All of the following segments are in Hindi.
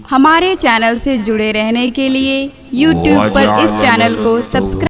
हमारे चैनल से जुड़े रहने के लिए YouTube पर इस चैनल को सब्सक्राइब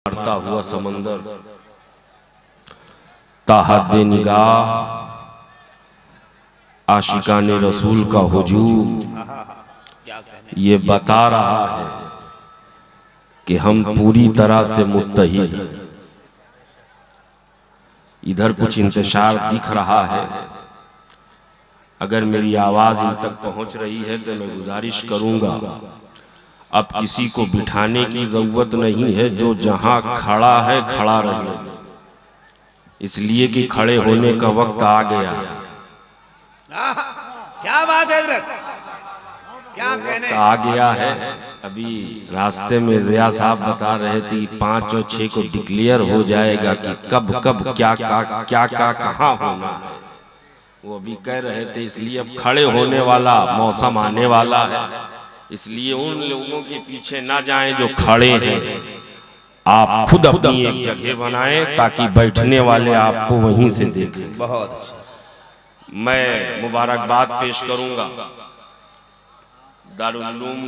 बढ़ता हुआ समंदर ताहद्दे निगाह आशिकाने रसूल का हुजूम ये बता रहा है कि हम पूरी तरह से मुत्तहिद। इधर कुछ इंतशार दिख रहा है, अगर मेरी आवाज इन तक पहुंच रही है तो मैं गुजारिश करूंगा, अब किसी को बिठाने की जरूरत नहीं है, जो जहां खड़ा है खड़ा रहे, इसलिए कि खड़े होने का वक्त आ गया। क्या बात है हजरत, क्या कहने आ गया है। अभी रास्ते में ज़िया साहब बता रहे थे 5 और 6 को डिक्लेयर हो जाएगा कि कब कब क्या कहाँ होना है, वो अभी कह रहे थे। इसलिए अब खड़े होने वाला मौसम आने वाला है, इसलिए उन लोगों के पीछे ना जाएं जो खड़े हैं। आप खुद अपनी एक जगह बनाएं ताकि बैठने वाले आपको वहीं से देखें। बहुत अच्छा। मैं मुबारकबाद पेश करूंगा दारुल उलूम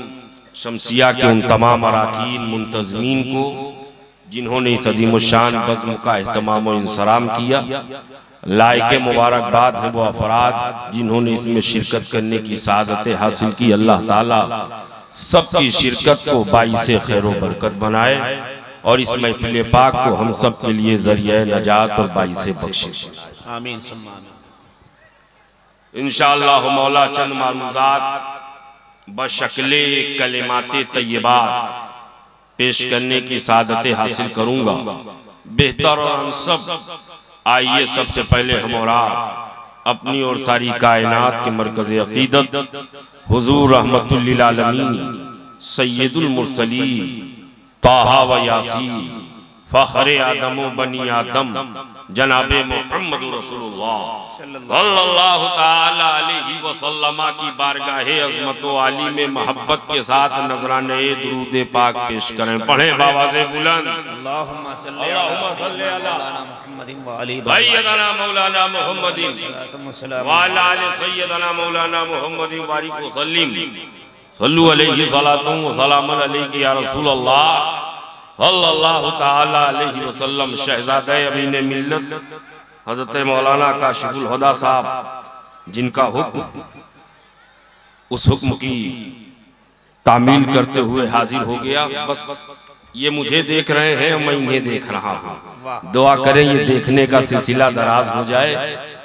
शमसिया के उन तमाम अराकीन मुंतज़मीन को जिन्होंने इस अज़ीमुश्शान बज़्म का एहतमाम और इंसराम किया। लायके मुबारकबाद है वो अफराद जिन्होंने इसमें शिरकत करने की सादत हासिल की। अल्लाह ताला सबकी शिरकत को बाइसे खैर व बरकत बनाए और इस महफिल पाक को हम सब के लिए ज़रिए नजात और बाइसे बख्शिश बनाए। आमीन सुम्मा आमीन। इंशाअल्लाह मौला चंद मारूज़ात बशक्ले कलिमाते तय्यबात पेश करने की सादत हासिल करूंगा। बेहतर और सब आइए सबसे पहले हम और आप अपनी और सारी कायनात के मरकज़ अक़ीदत हुज़ूर रहमतुल लिल आलमीन सय्यदुल मुरसलीन ताहा व यासीन फ़ख्रे आदम व बनी आदम जनाबे मोहम्मद रसूलुल्लाह सल्लल्लाहु ताला अलैहि वसल्लम की बारगाहे अज़मत व आली में मोहब्बत के साथ नजराने दुरूद पाक पेश करें। पढ़े बाबा से बुलंद अल्लाहुम्मा सल्ली अला मुहम्मदिन व आलि सय्यदना मौलाना मुहम्मदिन व अला आलि सय्यदना मौलाना मुहम्मदिन बारिक व सल्लिम। सल्लु अलैहि सलातुम व सलामुन अलैहि या रसूल अल्लाह सल्लल्लाहु ताला अलैहि वसल्लम। शहजादे अमीन मिल्लत हजरत मौलाना काशिफुल हुदा साहब, जिनका हुक्म उस हुक्म की तामील करते हुए हाजिर हो गया। बस ये मुझे देख रहे हैं, मैं इन्हें देख रहा हूँ। दुआ करें ये देखने का सिलसिला दराज हो जाए।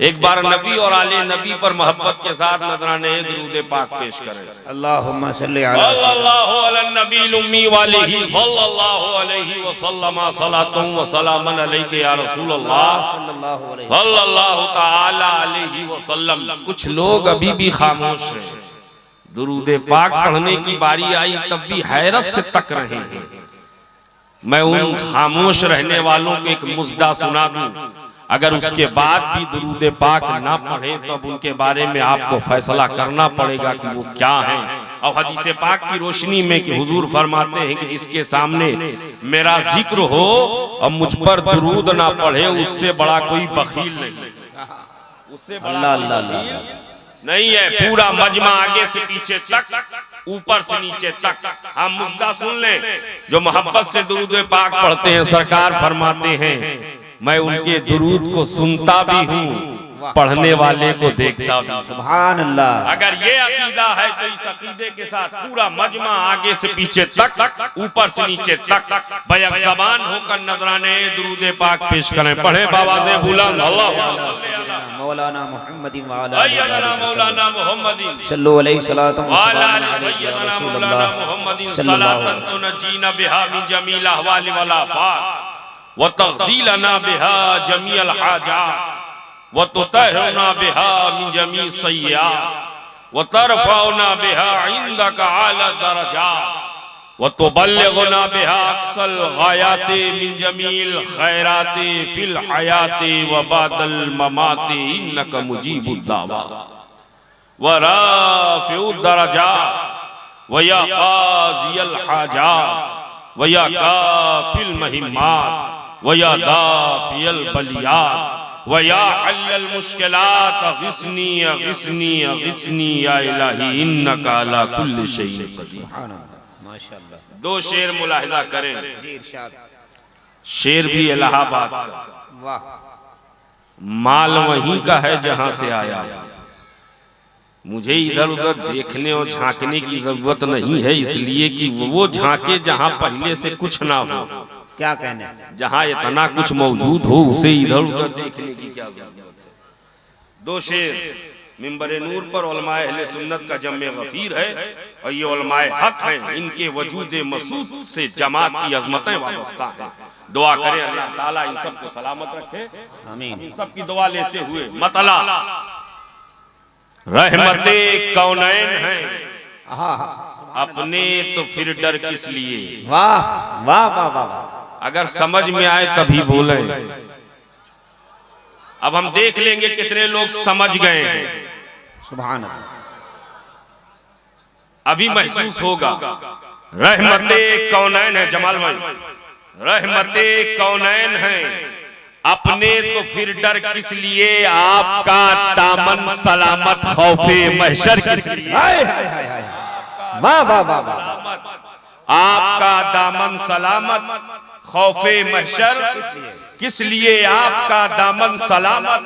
एक बार नबी और आले नबी पर मोहब्बत के साथ नजराने दुरूद पाक पेश करें। अल्लाहुम्मा सल्ली अला सल्लल्लाहु अला नबील उम्मी वालिही सल्लल्लाहु अलैहि वसल्लम सलातुम व सलामुन अलैहि या रसूल अल्लाह सल्लल्लाहु ताला अलैहि वसल्लम। कुछ लोग अभी भी खामोश हैं। दुरूद पाक पढ़ने की बारी आई तब भी हैरत से तक रहे हैं। मैं उन खामोश रहने वालों को एक मुजदा सुना दूं, अगर उसके बाद भी दुरूद पाक ना पढ़े तो अब उनके बारे में आपको फैसला करना पड़ेगा कि वो क्या है। और हदीस पाक की रोशनी में कि हुजूर फरमाते हैं कि जिसके सामने मेरा जिक्र हो और मुझ पर दुरूद ना पढ़े उससे बड़ा कोई बखील नहीं, उससे बड़ा नहीं है। पूरा मजमा आगे से पीछे तक, ऊपर से नीचे तक। हम मुद्दा सुन लें। जो मोहब्बत से दुरूद पाक पढ़ते हैं, सरकार फरमाते हैं मैं उनके दुरूद को सुनता भी हूँ, पढ़ने वाले को देखता भी। सुभान अल्लाह। अगर ये अकीदा है तो इस अकीदे के साथ पूरा मजमा आगे से पीछे तक, ऊपर से नीचे तक बैक ज़बान होकर नजराने दुरूद पाक पेश करें। पढ़े बावाज़े बुलंद अल्लाह मौलाना मुहम्मदिन व अला सय्यदना मौलाना मुहम्मदिन सल्लल्लाहु अलैहि सलातुम व सलाम सय्यदना मौलाना मुहम्मदिन सलातन तुनजीना बिहा मिन जमील अहवाल वल आफात व तग़दीलना बिहा जमीअल हाजात व तुतहरुना बिहा मिन जमी सय्यात व तरफउना बिहा इंदका आला दरजात व तुबल्लिगुना बिहा अक्सल गायाति मिन जमील खैराति फिल हयाति व बादल ममाति इन्नका मुजीबुद दावा व राफिउद दरजात व या काज़ियल हाजात व या काफिल महिम्मात व या दाफियल बलियात व या हल्लल मुश्किलात अग़िस्नी अग़िस्नी अग़िस्नी या इलाही इन्नका अला कुल्लि शैइन क़दीर। माशाअल्लाह। दो शेर मुलाहिजा करें। जी इरशाद। शेर भी इलाहाबाद का, वाह। माल वहीं का है जहां से आया। मुझे इधर उधर देखने और झांकने की जरूरत नहीं है, इसलिए कि वो झांके जहां पहले से कुछ ना हो। क्या कहने, जहां इतना कुछ मौजूद हो उसे इधर उधर देखने की क्या जरूरत है। दो शेर। मिंबर नूर पर उलमाए अहले सुन्नत का जम्मे गफीर है और ये उलमाए हक हैं। इनके वजूद मसूद से जमात की अजमतें वाबस्ता हैं। दुआ करें अल्लाह ताला इन सबको सलामत रखे, आमीन। इन सब की दुआ लेते हुए मतला रहमते कौनैन है अपने तो फिर डर किस लिए। वाह वाह वाह वाह। अगर समझ में आए तभी बोले। अब हम देख लेंगे कितने लोग समझ गए हैं। सुभान अल्लाह। अभी महसूस होगा। रहमते कौनैन है जमाल भाई, रहमते कौनैन है अपने तो फिर डर किस लिए। आपका दामन सलामत खौफे महशर किस लिए। वाह वाह वाह। आपका दामन सलामत खौफे महशर किस लिए। आपका दामन सलामत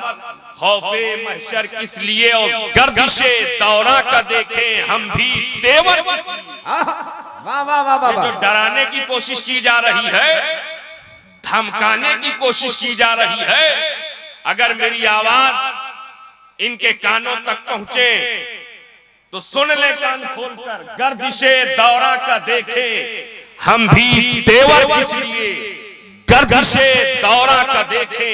खौफे महशर किस लिए। और गर्दिशे दौरा का देखें हम भी तेवर। वाह वाह वाह वाह। जो डराने की कोशिश की जा रही है, धमकाने की कोशिश की जा रही है, अगर मेरी आवाज इनके कानों तक पहुंचे तो सुन ले कान खोलकर। गर्दिशे दौरा का देखे हम भी तेवर किस लिए। गर्दिशे दौरा का देखे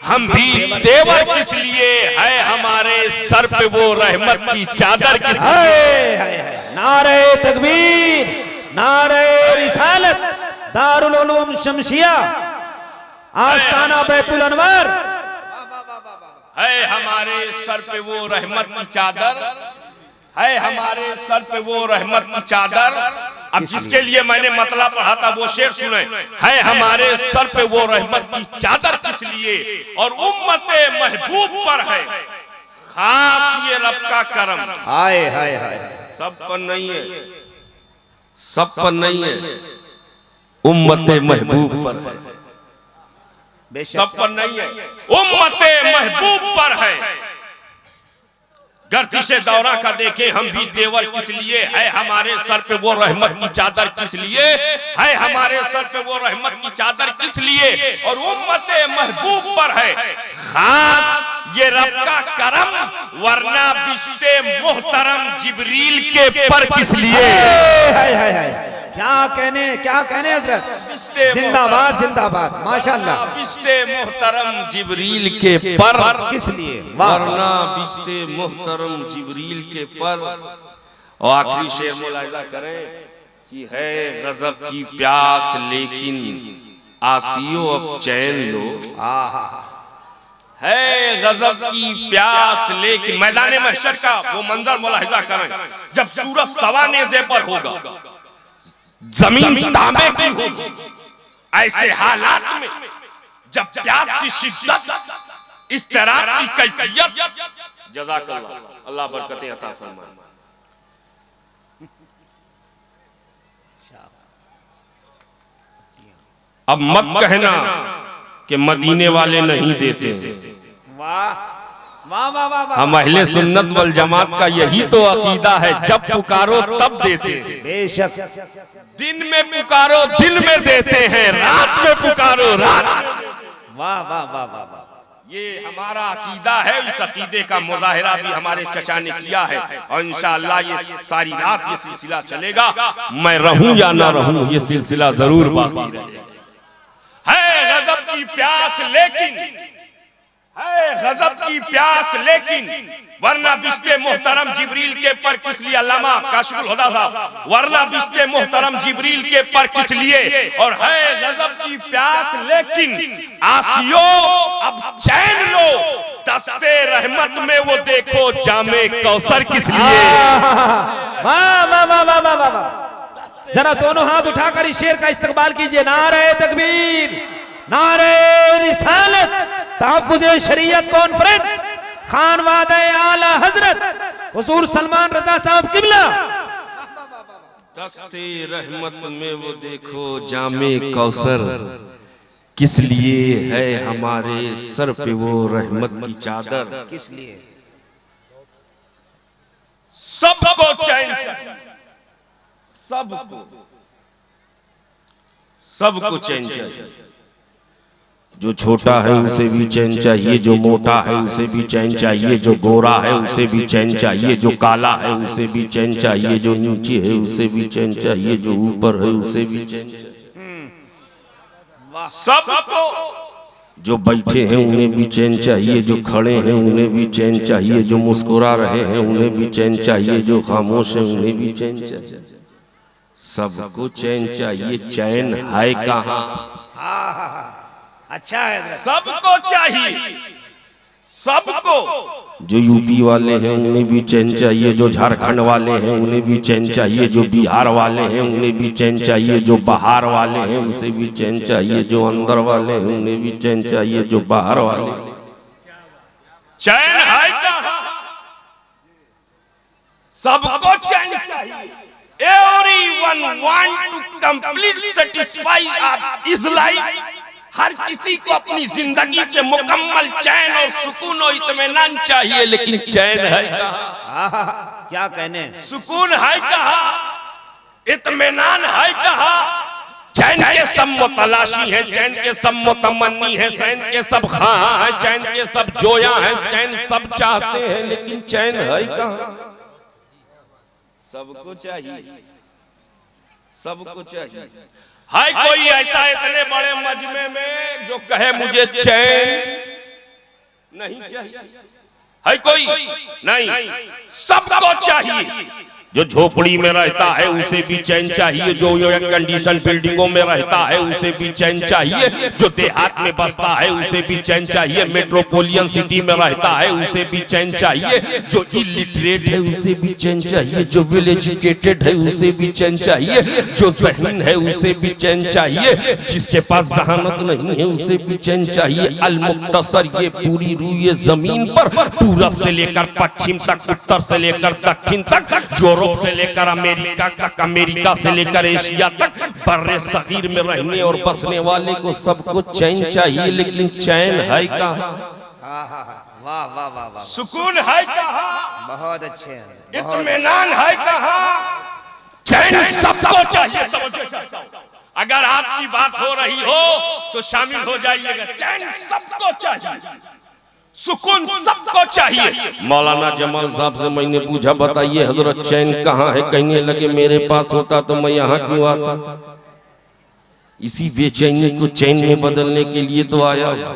हम भी तेवर किस लिए। है हमारे सर पे वो रहमत की चादर किस लिए। नारे तकबीर, नारे रिसालत, दारुल उलूम शमसिया, आस्ताना बैतुल अनवर। है हमारे सर पे वो रहमत की चादर, है हमारे सर पे वो रहमत की चादर। अब जिसके लिए मैंने मतला पढ़ा था वो शेर सुने। है हमारे सर पे वो रहमत की चादर किस लिए। और उम्मते महबूब पर है खास ये रब का करम। हाय हाय हाय। सब पर नहीं है, सब पर नहीं है, उम्मते महबूब पर है। सब पर नहीं है, उम्मते महबूब पर है। गर्दिशे दौरा का देखे हम भी तेवर किस लिए है, हमारे सर पे वो रहमत की चादर किस लिए है, हमारे सर पे वो रहमत की चादर किस लिए, और उम्मते महबूब पर है खास ये रब का करम, वरना बिश्ते मोहतरम जिब्रील के पर किस लिए। क्या कहने हजरत, जिंदाबाद जिंदाबाद माशाल्लाह। बिश्ते मोहतरम जिब्रील के पर किस लिए, वरना बिश्ते मोहतरम जिब्रील के पर। और आखिरी शेर मुलाहिजा करें कि है गजब की प्यास लेकिन आसियो अब चैन लो, है गजब की प्यास लेकिन। मैदान महशर का वो मंजर मुलाहिजा करें जब सूरज सवा नेज़े पर होगा, जमीन तांबे की होगी, ऐसे हालात में जब प्यास की शिद्दत, इस तरह की कैफियत। जज़ाकल्लाह, अल्लाह बरकतें अता फरमाए। अब मत कहना कि मदीने वाले नहीं देते। हम अहले सुन्नत वल जमात का यही तो अकीदा है, जब पुकारो तब देते हैं। बेशक दिन में पुकारो दिन में देते हैं, रात में पुकारो रात। वाह वाह वाह वाह वाह, ये हमारा अकीदा है। इस अकीदे का मुजाहिरा भी हमारे चचा ने किया है, और इंशाअल्लाह ये सारी रात ये सिलसिला चलेगा। मैं रहूं या ना रहूं, ये सिलसिला जरूर बाकी रहेगा। है गजब की प्यास लेकिन, है गजब की प्यास लेकिन, वरना बिश्ते मोहतरम जिब्रील के पर किस लिए। अल्लामा काशिफुल हुदा साहब, वरना बिश्ते मोहतरम जिब्रील के पर किस लिए। और है गजब की प्यास लेकिन आसियो अब चैन लो, दस्ते रहमत में वो देखो जामे कौसर किस लिए। वाह वाह वाह वाह वाह वाह। जरा दोनों हाथ उठाकर इस शेर का इस्तकबाल कीजिए। नारे तकबीर, नारे रिसालत, तहफ्फुज़ शरीयत कॉन्फ्रेंस, खानवादे आला हजरत हुजूर सलमान रजा साहब किबला। दस्ते रहमत में वो देखो जामे कौसर किस लिए, है हमारे सर पे वो रहमत की चादर किस लिए। सबको चैन चाहिए, सबको चैन चाहिए। जो छोटा है उसे भी चैन चाहिए, जो मोटा है उसे भी चैन चाहिए, जो गोरा है उसे भी चैन चाहिए, जो काला है उसे भी चैन चाहिए, जो नीचे है उसे भी चैन चाहिए, जो ऊपर है उसे भी चैन चाहिए। सबको, जो बैठे हैं उन्हें भी चैन चाहिए, जो खड़े हैं उन्हें भी चैन चाहिए, जो मुस्कुरा रहे हैं उन्हें भी चैन चाहिए, जो खामोश है उन्हें भी चैन चाहिए। सबको चैन चाहिए, चैन है कहाँ। अच्छा है, सबको चाहिए, सबको। जो यूपी वाले हैं उन्हें भी चैन चाहिए, जो झारखंड वाले हैं उन्हें भी चैन चाहिए, जो बिहार वाले हैं उन्हें भी चैन चाहिए, जो बाहर वाले हैं उसे भी चैन चाहिए, जो अंदर वाले हैं उन्हें भी चैन चाहिए, जो बाहर वाले। चैन है कहाँ, सबको चैन चाहिए। Everyone want to complete satisfy his life। हर किसी को अपनी जिंदगी से मुकम्मल चैन और सुकून और इत्मीनान चाहिए, लेकिन चैन है कहाँ। क्या कहने, सुकून है कहाँ, इत्मीनान है कहाँ। चैन के सब मुतलाशी हैं, चैन के सब मुतमन्नी हैं, चैन के सब खां हैं, चैन के सब जोया हैं, चैन सब चाहते हैं, लेकिन चैन है कहाँ। सबको चाहिए, सबको चाहिए। है कोई ऐसा इतने बड़े मजमे में जो कहे मुझे चैन नहीं चाहिए? है कोई? नहीं, सबको चाहिए। जो झोपड़ी में रहता है उसे भी चैन चाहिए, जो एयर कंडीशन बिल्डिंगों में रहता है उसे भी चैन चाहिए, जो देहात में बसता है उसे भी चैन चाहिए, मेट्रोपोलियन सिटी में रहता है उसे भी चैन चाहिए, जो इलिटरेट है उसे भी चैन चाहिए, जो वेल एजुकेटेड है उसे भी चैन चाहिए, जो ज़हीन है उसे भी चैन चाहिए, जिसके पास जहानत नहीं है उसे भी चैन चाहिए। अल मुख्तसर ये पूरी रूए जमीन पर पूरब से लेकर पश्चिम तक, उत्तर से लेकर दक्षिण तक, जो यूरोप से लेकर अमेरिका तक, अमेरिका से लेकर एशिया तक, बर्रे सगीर में रहने और बसने वाले को सबको चैन चाहिए, लेकिन चैन है कहाँ? वाह वाह वाह वाह, सुकून है कहाँ? बहुत अच्छे हैं, इत्मीनान है कहाँ? चैन सबको चाहिए। अगर आपकी बात हो रही हो तो शामिल हो जाइएगा। चैन सबको चाहिए, सुकून सबको चाहिए। मौलाना जमाल साहब से मैंने पूछा, बताइए हजरत चैन कहाँ है? कहने लगे मेरे पास होता तो मैं यहाँ क्यों आता? इसी बेचैनी को चैन में बदलने के लिए तो आया।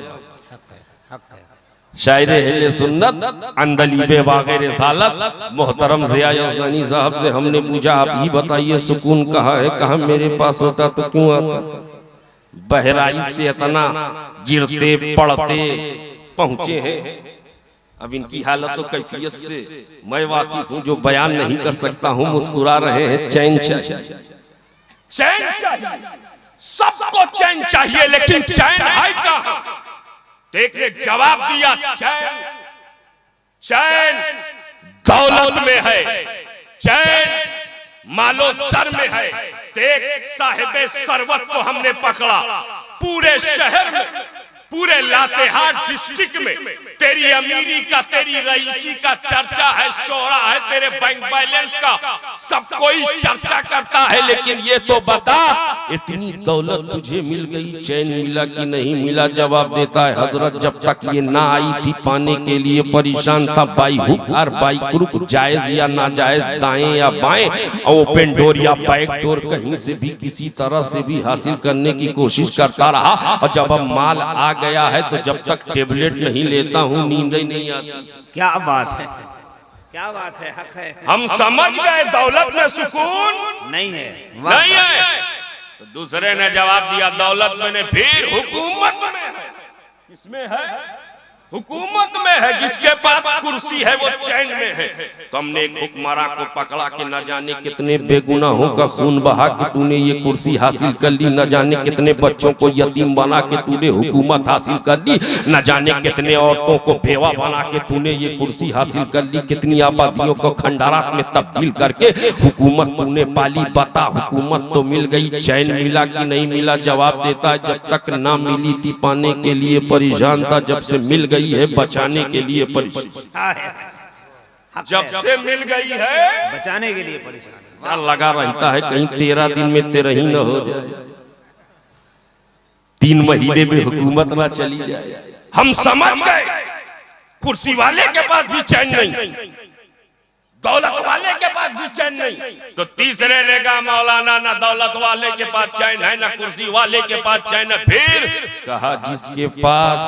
शायर अहले सुन्नत अंदलीबे वाग़े रिसालत मोहतरम ज़िया यज़दानी साहब से हमने पूछा, आप ही बताइए सुकून कहाँ है? कहाँ मेरे पास होता तो क्यों आता? बहराइश से इतना गिरते पड़ते पहुंचे हैं। अब इनकी हालत तो कैफियत से मैं वाकिफ हूँ, जो बयान नहीं कर सकता हूँ। मुस्कुरा रहे हैं। चैन चाहिए, चैन चाहिए, सबको चैन चाहिए, लेकिन चैन है कहाँ? एक ने जवाब दिया, चैन चैन दौलत में है, चैन मालो सर में है। एक साहिबे सरवत को हमने पकड़ा, पूरे शहर में, पूरे लातेहार डिस्ट्रिक्ट में तेरी अमीरी का, तेरी रईसी का चर्चा है, शोहरा है, तेरे बैंक बैलेंस का सब कोई चर्चा करता है। लेकिन ये तो बता, इतनी दौलत तुझे मिल गई, चैन मिला कि नहीं मिला? जवाब देता है, हजरत जब तक ये ना आई थी पाने के लिए परेशान था। बाई हुक और बाई क्रुक, जायज या नाजायज, दाएं या बाएं, ओपन डोर या बैक डोर, कहीं से भी किसी तरह से भी हासिल करने की कोशिश करता रहा। और जब अब माल आ गया है तो जब तक टेबलेट नहीं लेता हूँ नींद ही नहीं आती। क्या बात है, क्या बात है, हक है। हम समझ गए दौलत में सुकून नहीं है, नहीं है। तो दूसरे ने जवाब दिया, दौलत में नहीं, फिर हुकूमत में है। किसमें है? हुकूमत में है। जिसके पास कुर्सी है वो चैन में है। तो हमने एक हुक्मरान को पकड़ा कि न जाने कितने बेगुनाहों का खून बहा के तूने ये कुर्सी हासिल कर ली, न जाने कितने बच्चों को यतीम बना के तूने हुकूमत हासिल कर ली, न जाने कितने औरतों को बेवा बना के तूने ये कुर्सी हासिल कर ली, कितनी आबादियों को खंडारात में तब्दील करके हुकूमत तूने पाली। बता, हुकूमत तो मिल गई, चैन मिला कि नहीं मिला? जवाब देता है, जब तक ना मिली थी पाने के लिए परेशान था, जब से मिल गई है बचाने के लिए परेशान। जब से मिल गई है बचाने के लिए परेशान। डर लगा रहता है कहीं 13 दिन में तेरा ही न हो जाए, 3 महीने में हुकूमत ना चली जाए। हम समझ गए कुर्सी वाले के पास भी चैन नहीं, दौलत वाले के पास भी चैन नहीं। तो तीसरे ने कहा, मौलाना ना दौलत वाले के पास चैन है, ना कुर्सी वाले के पास चैन है। फिर कहा, जिसके पास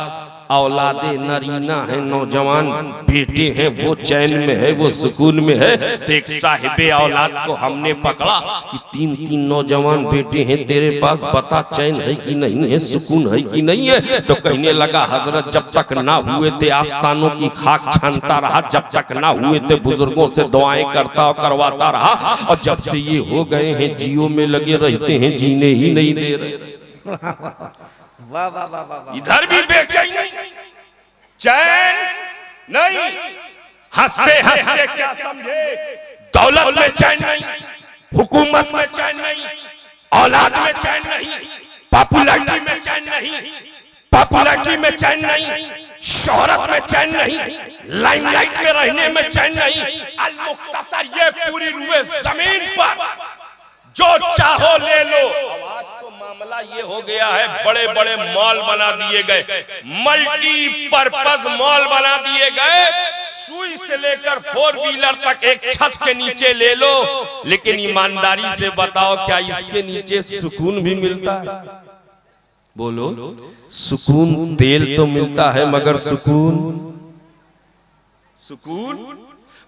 औलादे नरीना है, नौजवान बेटे हैं, वो चैन में है, वो सुकून में है। तो एक साहिबे औलाद को हमने पकड़ा कि 3 नौजवान बेटे हैं तेरे पास, बता चैन है कि नहीं है, सुकून है कि नहीं है? तो कहने लगा, हजरत जब तक ना हुए थे आस्थानों की खाक छानता रहा, जब तक ना हुए थे बुजुर्गों से दुआएं करता और करवाता रहा, और जब से ये हो गए हैं जियो में लगे रहते हैं, जीने ही नहीं दे रहे। वाह वाह वाह वाह। इधर भी बेचैनी, चैन नहीं। हंसते हंसते क्या समझे? दौलत में चैन नहीं, हुकूमत में चैन नहीं, औलाद में चैन नहीं, पॉपुलैरिटी में चैन नहीं, पॉपुलैरिटी में चैन नहीं, शोहरत में चैन नहीं, लाइमलाइट में रहने में चैन नहीं। अल मुख्तसर, ये पूरी रुए जमीन पर जो चाहो ले लो। आज तो मामला ये हो गया है, बड़े बड़े मॉल बना दिए गए, मल्टीपर्पज मॉल बना दिए गए। सुई से लेकर 4 व्हीलर तक एक छत के नीचे ले लो। लेकिन ईमानदारी से बताओ, क्या इसके नीचे सुकून भी मिलता है? बोलो, सुकून तेल तो मिलता है, मगर सुकून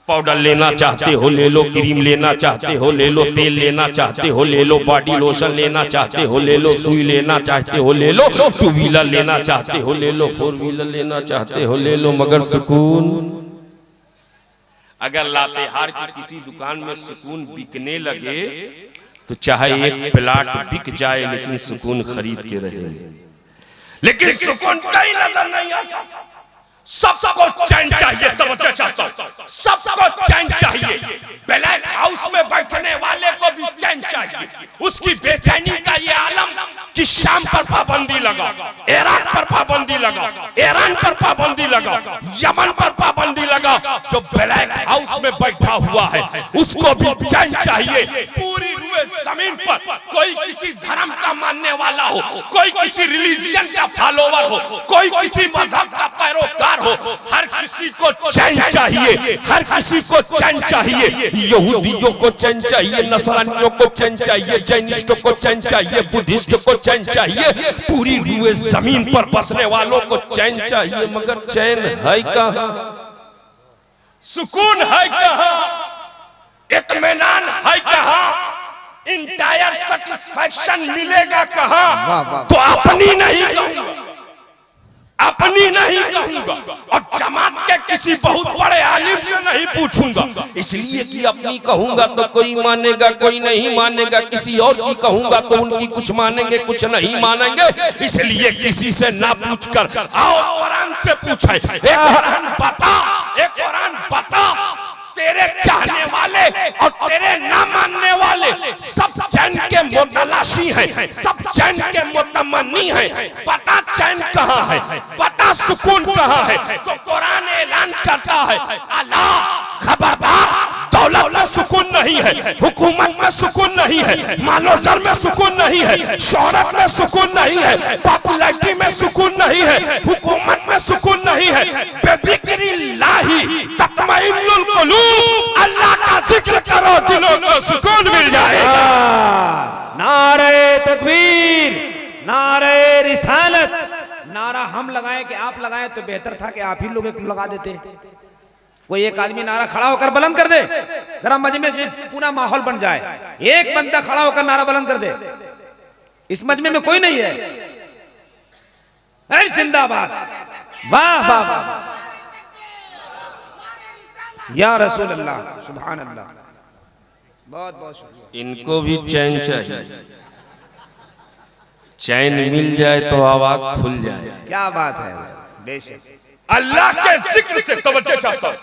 पाउडर लेना चाहते हो ले लो, क्रीम लेना चाहते हो ले लो, तेल लेना चाहते हो ले लो, बॉडी लोशन लेना चाहते हो ले लो, सुई लेना चाहते हो ले लो, 2 व्हीलर लेना चाहते हो ले लो, 4 व्हीलर लेना चाहते हो ले लो, मगर सुकून? अगर लातेहार की किसी दुकान में सुकून बिकने लगे तो चाहे एक प्लाट बिक जाए, लेकिन सुकून खरीद के रहेंगे। लेकिन सुकून कहीं नजर नहीं आता। सबको चैन चाहिए, तवज्जो चाहता हूं, सबको चैन चाहिए। ब्लैक हाउस में बैठने वाले को भी चैन चाहिए। उसकी बेचैनी का ये आलम कि शाम पर पाबंदी लगा, इराक पर पाबंदी लगा, ईरान पर पाबंदी लगा, यमन पर पाबंदी लगा। जो ब्लैक हाउस में बैठा हुआ है उसको भी चैन चाहिए। पूरी रुए जमीन पर कोई किसी धर्म का मानने वाला हो, कोई किसी रिलीजियन का फॉलोवर हो, कोई किसी मजहब का पैरोकार हो, हर किसी को चैन चाहिए, हर किसी को चैन चाहिए। यहूदियों को चैन चाहिए, नसरानियों को चैन चाहिए, जैनिस्टों को चैन चाहिए, बुद्धिस्ट को चैन चाहिए, पूरी रुए जमीन पर बसने वालों को चैन चाहिए। मगर चैन है कहां, सुकून है कहां, इत्मीनान है कहां, इंटायर सेटिस्फैक्शन मिलेगा कहां? तो अपनी नहीं कहूंगा, अपनी नहीं कहूंगा और जमात के किसी बहुत बड़े आलिम से नहीं पूछूंगा, इसलिए कि अपनी कहूंगा तो कोई मानेगा, कोई नहीं मानेगा। किसी और की कहूंगा तो उनकी कुछ मानेंगे, कुछ नहीं मानेंगे। इसलिए किसी से ना पूछकर आओ कुरान से पूछे। एक कुरान बता, एक कुरान बता, तेरे चाहने वाले और तेरे ना मानने वाले सब चैन के मुतलाशी हैं, सब चैन के मुतमन्नी हैं। पता चैन कहाँ है, पता सुकून कहाँ है? तो कुरान ऐलान करता है, अल्लाह खबरदार, दौलत में सुकून नहीं है, हुकूमत में सुकून नहीं है, मालोजर में सुकून नहीं है, शोहरत में सुकून नहीं है, पॉपुलैरिटी में सुकून नहीं है, हुकूमत में सुकून नहीं है। बेदिक्रिल्लाही तत्मइन्नुल कुलूब, अल्लाह का जिक्र करो, दिलों को सुकून मिल जाएगा। नारे तकबीर, नारे रिसालत। नारा हम लगाएं कि आप लगाएं तो बेहतर था कि आप ही लोग लगा देते। कोई एक आदमी नारा खड़ा होकर बुलंद कर दे, जरा मजमे में पूरा माहौल बन जाए। एक बंदा खड़ा होकर नारा बुलंद कर दे, इस मजमे में कोई नहीं है। अरे जिंदाबाद, वाह वाह वाह, या रसूल अल्लाह, सुभान अल्लाह। बहुत बहुत शुक्रिया। इनको भी चैन चाहिए, चैन मिल जाए तो आवाज खुल जाए। क्या बात है, बेशक। अल्लाह के जिक्र से तवज्जो चाहता हूं,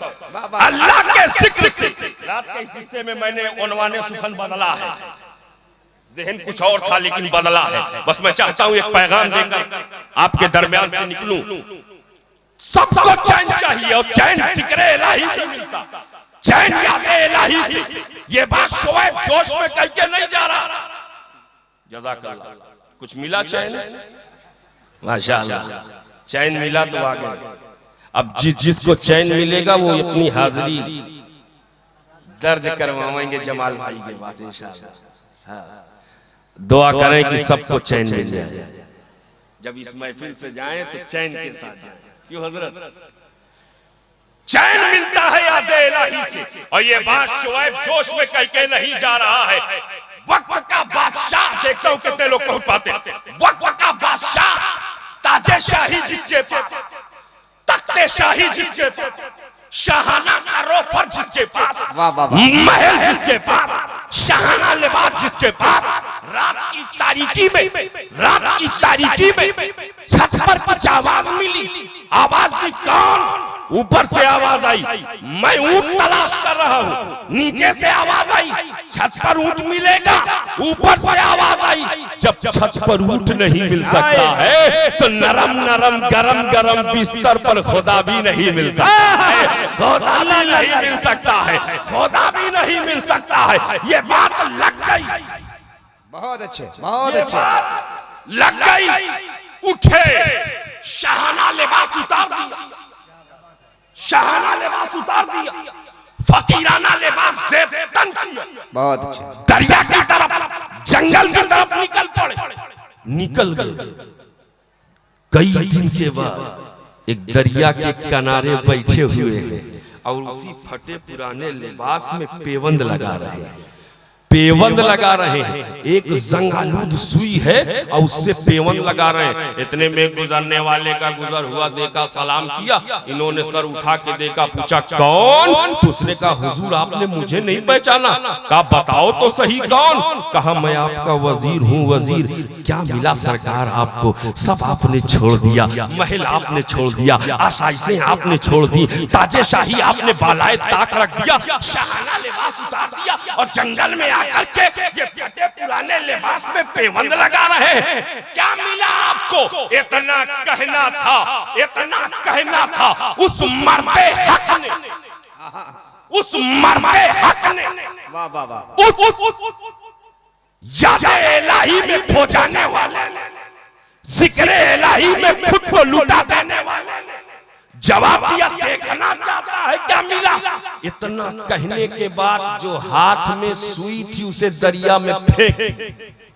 अल्लाह के जिक्र से। रात के इस हिस्से में मैंने उन्वाने सुखन बदला है, ज़हन कुछ और था लेकिन बदला है। बस मैं चाहता हूं एक पैगाम देकर आपके दरमियान से निकलूं। सबको चैन चाहिए और चैन जिक्र इलाही से मिलता, चैन याद इलाही से। ये बात शोएब जोश में कह के नहीं जा रहा। जज़ाकल्लाह। कुछ मिला चैन? माशाअल्लाह, चैन मिला तो आ गए। अब जिसको चैन मिलेगा वो अपनी हाजिरी दर्ज करवाएंगे जमाल भाई के पास इंशाअल्लाह। हाँ। दुआ करें कि सबको चैन मिल जाए। जब इस महफिल से जाएं तो चैन के साथ जाएं। क्यों हजरत? चैन मिलता है याद इलाही से। और ये बात शोएब जोश में कह के नहीं जा रहा है। वक्त का बादशाह, देखता हूं कितने लोग पहुंच पाते। वक्त का बादशाह, ताजे शाही जिसके पास, तख्ते शाही जिसके पास, शाहाना का रोफर जिसके पास, महल जिसके पास, शाहाना लिबास जिसके पास, रात की तारीकी में छत पर कुछ आवाज मिली। आवाज दी कौन? ऊपर से आवाज आई, मैं ऊंट तलाश कर रहा हूं। नीचे से आवाज आई, छत पर ऊंट मिलेगा। ऊपर से आवाज आई, जब छत पर ऊंट नहीं मिल सकता है तो नरम नरम गरम गरम बिस्तर पर खुदा भी नहीं मिल सकता है, खुदा भी नहीं मिल सकता है, खुदा भी नहीं मिल सकता है। ये बात लग गई। बहुत अच्छे, बहुत अच्छे। लग गई। उठे, शाहाना लिबास उतार दिया, शाहाना लिबास उतार दिया, फकीराना लिबास जेब तन किया। बहुत अच्छे। दरिया की तरफ, जंगल की तरफ निकल पड़े। निकल गए। कई दिन के बाद एक दरिया के किनारे बैठे हुए हैं और उसी फटे पुराने लिबास में पेवंद लगा रहे हैं। पेवंद लगा रहे हैं, एक जंगालूद सुई है और उससे पेवंद लगा रहे हैं। इतने में गुजरने वाले का गुजर हुआ, देखा, सलाम किया, इन्होंने सर उठा के देखा, पूछा कौन? तो उसने कहा हुजूर आपने मुझे नहीं पहचाना? कहा बताओ तो सही कौन? कहा मैं आपका वजीर हूँ। वजीर क्या मिला सरकार आपको? सब आपने छोड़ दिया, महल आपने छोड़ दिया, आसाइशें आपने छोड़ दी, ताजे शाही आपने बालाए ताक रख दिया, शाहाना लिबास उतार दिया और जंगल में करके ये फटे पुराने लिबास में पेवंद लगा रहे हैं। क्या मिला आपको? इतना कहना था, इतना कहना था उस मरते हक ने, उस मरते हक ने, वाह वाह वाह, याद इलाही में खो जाने वाले ने, जिक्र इलाही में खुद को लुटा देने वाले ने जवाब दिया देखना चाहता है क्या मिला? इतना कहने के बाद जो हाथ में सुई थी उसे दरिया में फेंक।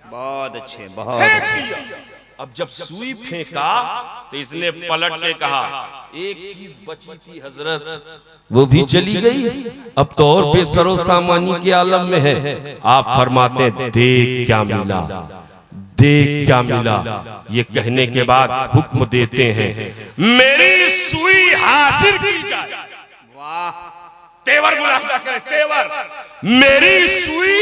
बहुत अच्छे, बहुत अच्छे। अब जब सुई फेंका तो इसने पलट के कहा एक चीज बची थी हजरत, वो भी चली गई, अब तो और बेसरो सामानी के आलम में है। आप फरमाते देख क्या मिला, देख क्या मिला। ये कहने के बाद हुक्म देते हैं मेरी सुई हाजिर की जाए। वाह, तेवर मुलाहिजा करें, तेवर, मेरी सुई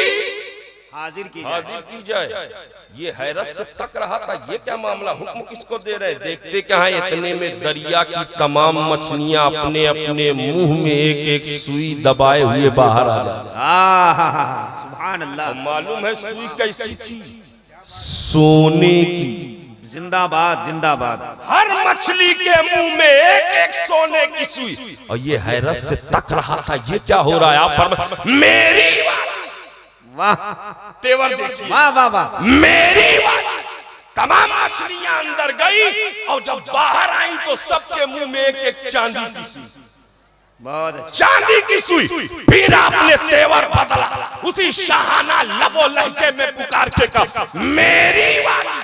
हाजिर की की जाए। ये हैरत से तक रहा था, ये क्या मामला, हुक्म किसको दे रहे? देखते क्या है, इतने में दरिया की तमाम मछलियां अपने अपने मुंह में एक एक सुई दबाए हुए बाहर आ जाती। सुभान अल्लाह। मालूम है सुई कैसी थी? सोने की। जिंदाबाद जिंदाबाद। हर मछली के मुंह में एक एक सोने की सुई। और ये हैरत से तक रहा था, ये क्या हो रहा है? आप फरमा मेरी वाह, तेवर देखिए, वाह वाह वाह, मेरी तमाम मछलियां अंदर गई और जब बाहर आई तो सबके मुंह में एक एक चांदी की सुई। बहुत अच्छा। चांदी की सुई। फिर आपने तेवर बदला, उसी शाहाना लबो लहजे में पुकार के कहा मेरी वाली,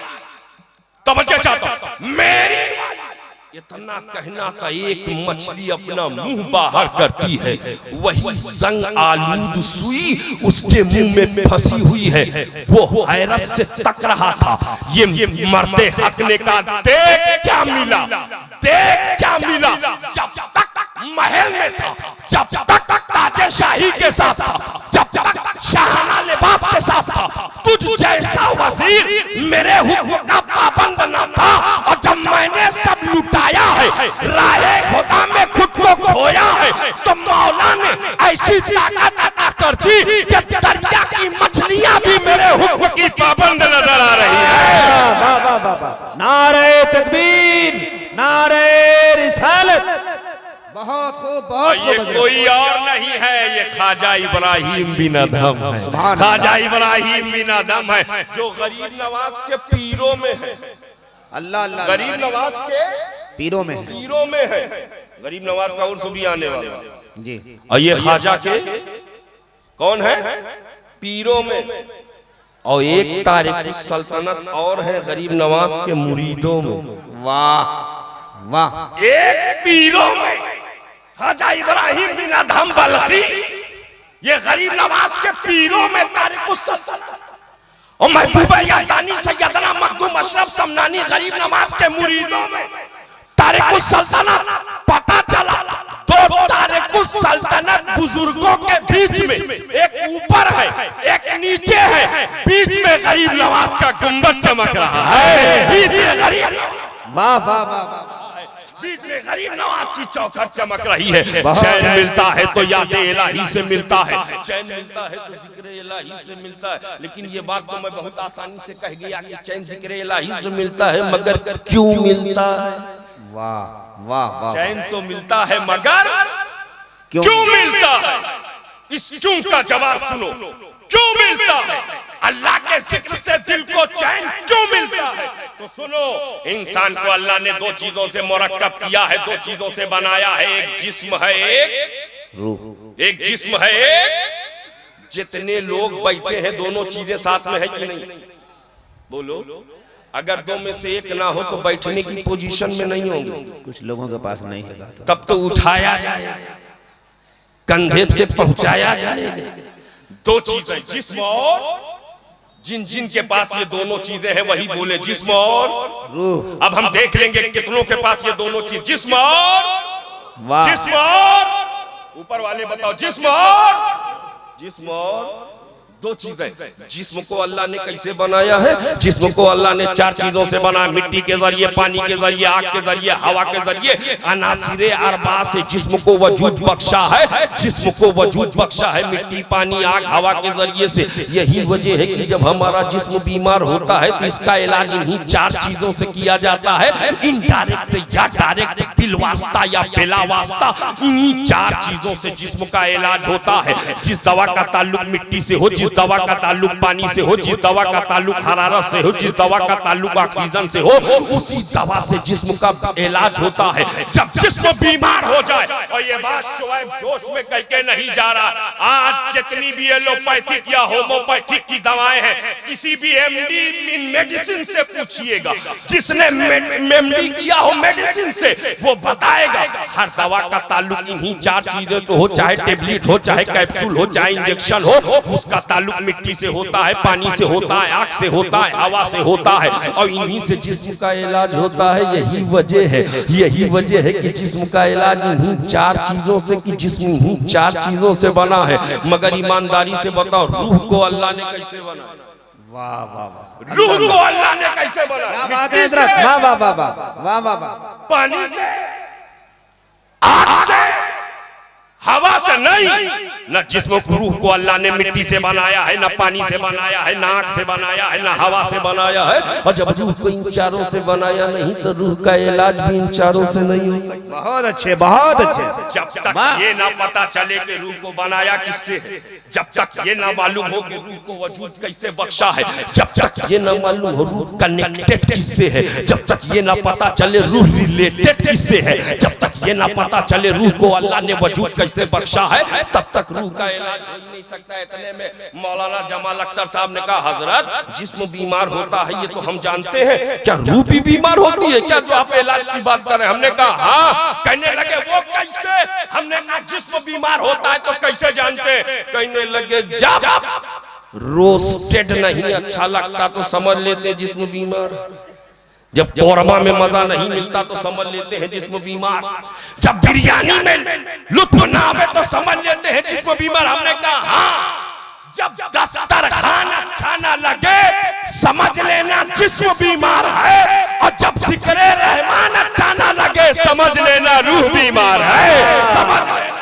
तवज्जो चाहता हूं, मेरी वाली। इतना कहना था, एक मछली अपना मुंह बाहर करती है, वही जंग आलूद सुई उसके मुंह में फंसी हुई है। वो हैरत से तक रहा था, ये मरते हक ने कहा देख क्या मिला, देख क्या मिला। जब तक महल में था, जब तक ताजे शाही के साथ था, जब तक शाहाना लिबास के साथ था, तुझ जैसा वजीर मेरे हुक्म का पाबंद न था। और जब मैंने सब लुटाया है, राहे खुदा में खुद को खोया है, तो मौला ने ऐसी ताकत अता कर दी कि दरिया की मछलियां भी मेरे हुक्म की पाबंद नजर आ रही है। नारे तकबीर, नारे रिसालत। बहुत खूब, बहुत ये खूब। कोई और नहीं है, ये ख्वाजा इब्राहिम बिन अदहम है। ख्वाजा इब्राहिम बिन अदहम है जो गरीब नवाज के पीरों में है। अल्लाह अल्लाह। गरीब नवाज के पीरों में, पीरों में है। गरीब नवाज का उर्स भी आने वाला जी। और ये ख्वाजा के कौन है? पीरों में। और एक तारिक सल्तनत और है गरीब नवाज के मुरीदों में। वाह वाह। एक पीरों में ख्वाजा इब्राहिम बिन अदहम बल्खी, ये गरीब नवाज के पीरों में तारिक सल्तनत। और महबूबा यादानी सैयदना मखदूम अशरफ समनानी गरीब नवाज के मुरीदों में तारिक सल्तनत। पता चला दो तारिक सल्तनत बुजुर्गों के बीच में, एक ऊपर है एक नीचे है, बीच में गरीब नवाज का गुंबद चमक रहा है। बीच में गरीब, वाह वाह वाह, बीच में गरीब नवाज की चौखट चमक रही है। चैन मिलता है तो याद इलाही से मिलता है, चैन मिलता है तो जिक्र इलाही से मिलता है। लेकिन ये बात तो मैं बहुत आसानी से कह गया कि चैन जिक्र इलाही से मिलता है, मगर क्यों मिलता है? वाह वाह वाह। चैन तो मिलता है मगर क्यों मिलता है? इस क्यों का जवाब सुनो। क्यों मिलता है? अल्लाह के जिक्र से दिल को चैन क्यों मिलता है? तो सुनो, इंसान को अल्लाह ने दो चीजों से मुरक्कब किया है, दो चीजों से बनाया है। एक जिस्म है, एक रूह। एक जिस्म है, एक। जितने लोग बैठे हैं दोनों चीजें साथ में है कि नहीं? बोलो। अगर दो में से एक ना हो तो बैठने की पोजीशन में नहीं होंगे। कुछ लोगों के पास नहीं है, तब तो उठाया जाएगा, कंधे से पहुंचाया जाएगा, दो चीजें, जिस्म और जिन जिन के पास ये दोनों चीजें हैं वही बोले जिस्म और रूह। अब हम देख लेंगे कितनों के पास ये दोनों चीज, जिस्म और वाह। जिस्म और ऊपर वाले बताओ, जिस्म और दो चीजें। जिस्म को अल्लाह ने कैसे बनाया है? जिस्म को अल्लाह ने चार चीजों से बनाया, मिट्टी के जरिए, पानी के जरिए, आग के जरिए, हवा के जरिए, अनासिरे अरबा से जिस्म को वजूद बख्शा है। जिस्म को वजूद बख्शा है मिट्टी, पानी, आग, हवा के जरिए से। यही वजह है कि जब हमारा जिस्म बीमार होता है तो इसका इलाज इन्हीं चार चीजों से किया जाता है, इनडायरेक्ट या डायरेक्ट, बिलवास्ता या बिलावास्ता। इन्हीं चार चीजों से जिस्म का इलाज होता है। जिस दवा का ताल्लुक मिट्टी से हो, जिस दवा का ताल्लुक पानी से हो, जिस दवा का ताल्लुक हरारत से हो, जिस दवा का ताल्लुक ऑक्सीजन से हो, उसी दवा से जिस्म का इलाज होता है। जब जिस्म बीमार हो जाए, और ये बात शुएब जोश में कह के नहीं जा रहा, आज जितनी भी एलोपैथिक या होम्योपैथिक की दवाएं हैं, किसी भी एमडी इन मेडिसिन से पूछिएगा, जिसने एमडी किया हो मेडिसिन से, वो बताएगा हर दवा का ताल्लुक इन्हीं चार चीजों से हो, चाहे टेबलेट हो, चाहे कैप्सूल हो, चाहे इंजेक्शन हो। उसका ताल्लुक मिट्टी से होता है, पानी से होता है, आग से होता है, हवा से होता है, और इन्हीं से जिस्म का इलाज होता है। यही वजह है कि जिस्म का इलाज इन्हीं चार चीजों से, कि जिस्म इन्हीं चार चीजों से बना है। मगर ईमानदारी से बताओ, रूह को अल्लाह ने कैसे बनाया? वाह वाह वाह। रूह को अल्लाह ने कैसे बनाया? मिट्टी से, वाह वाह वाह वाह वाह वाह। पानी से, आग से, हवा से नहीं। न जिस्म रूह को अल्लाह ने मिट्टी से बनाया है, न पानी से बनाया है, न आग से बनाया है, न हवा से बनाया है। और जब रूह को इन चारों से बनाया नहीं तो रूह का इलाज भी इन चारों से नहीं हो सकता। बहुत अच्छे, बहुत अच्छे। जब तक ये ना पता चले कि रूह को बनाया किससे है, जब तक ये ना मालूम हो कि रूह को वजूद कैसे बख्शा है, जब तक ये ना मालूम हो रूह कनेक्टेड किससे है, जब तक ये ना पता चले रूह रिलेटेड किससे है, जब तक ये ना पता चले रूह को अल्लाह ने वजूद कैसे बख्शा है, तब तक रूह का इलाज हो ही नहीं सकता। इतने में मौलाना जमाल अख्तर साहब ने कहा, हजरत जिस्म बीमार होता है ये तो हम जानते हैं, क्या रूह भी बीमार होती है क्या, जो आप इलाज की बात कर रहे हैं? हमने कहा हाँ। कहने लगे वो कैसे? हमने कहा जिस्म बीमार होता है तो कैसे जानते? कहने लगे जब रोस्टेड नहीं अच्छा लगता तो समझ लेते जिस्म बीमार, जब कौरमा में मजा नहीं मिलता तो समझ लेते हैं जिस्म बीमार, जब बिरयानी में लुत्फ ना आवे तो समझ लेते हैं जिस्म बीमार। हमने कहा हाँ, जब दस्तरखान अच्छा ना लगे समझ लेना जिस्म बीमार है, और जब जिक्र रहमान अच्छा ना लगे समझ लेना रूह बीमार है। समझ लेना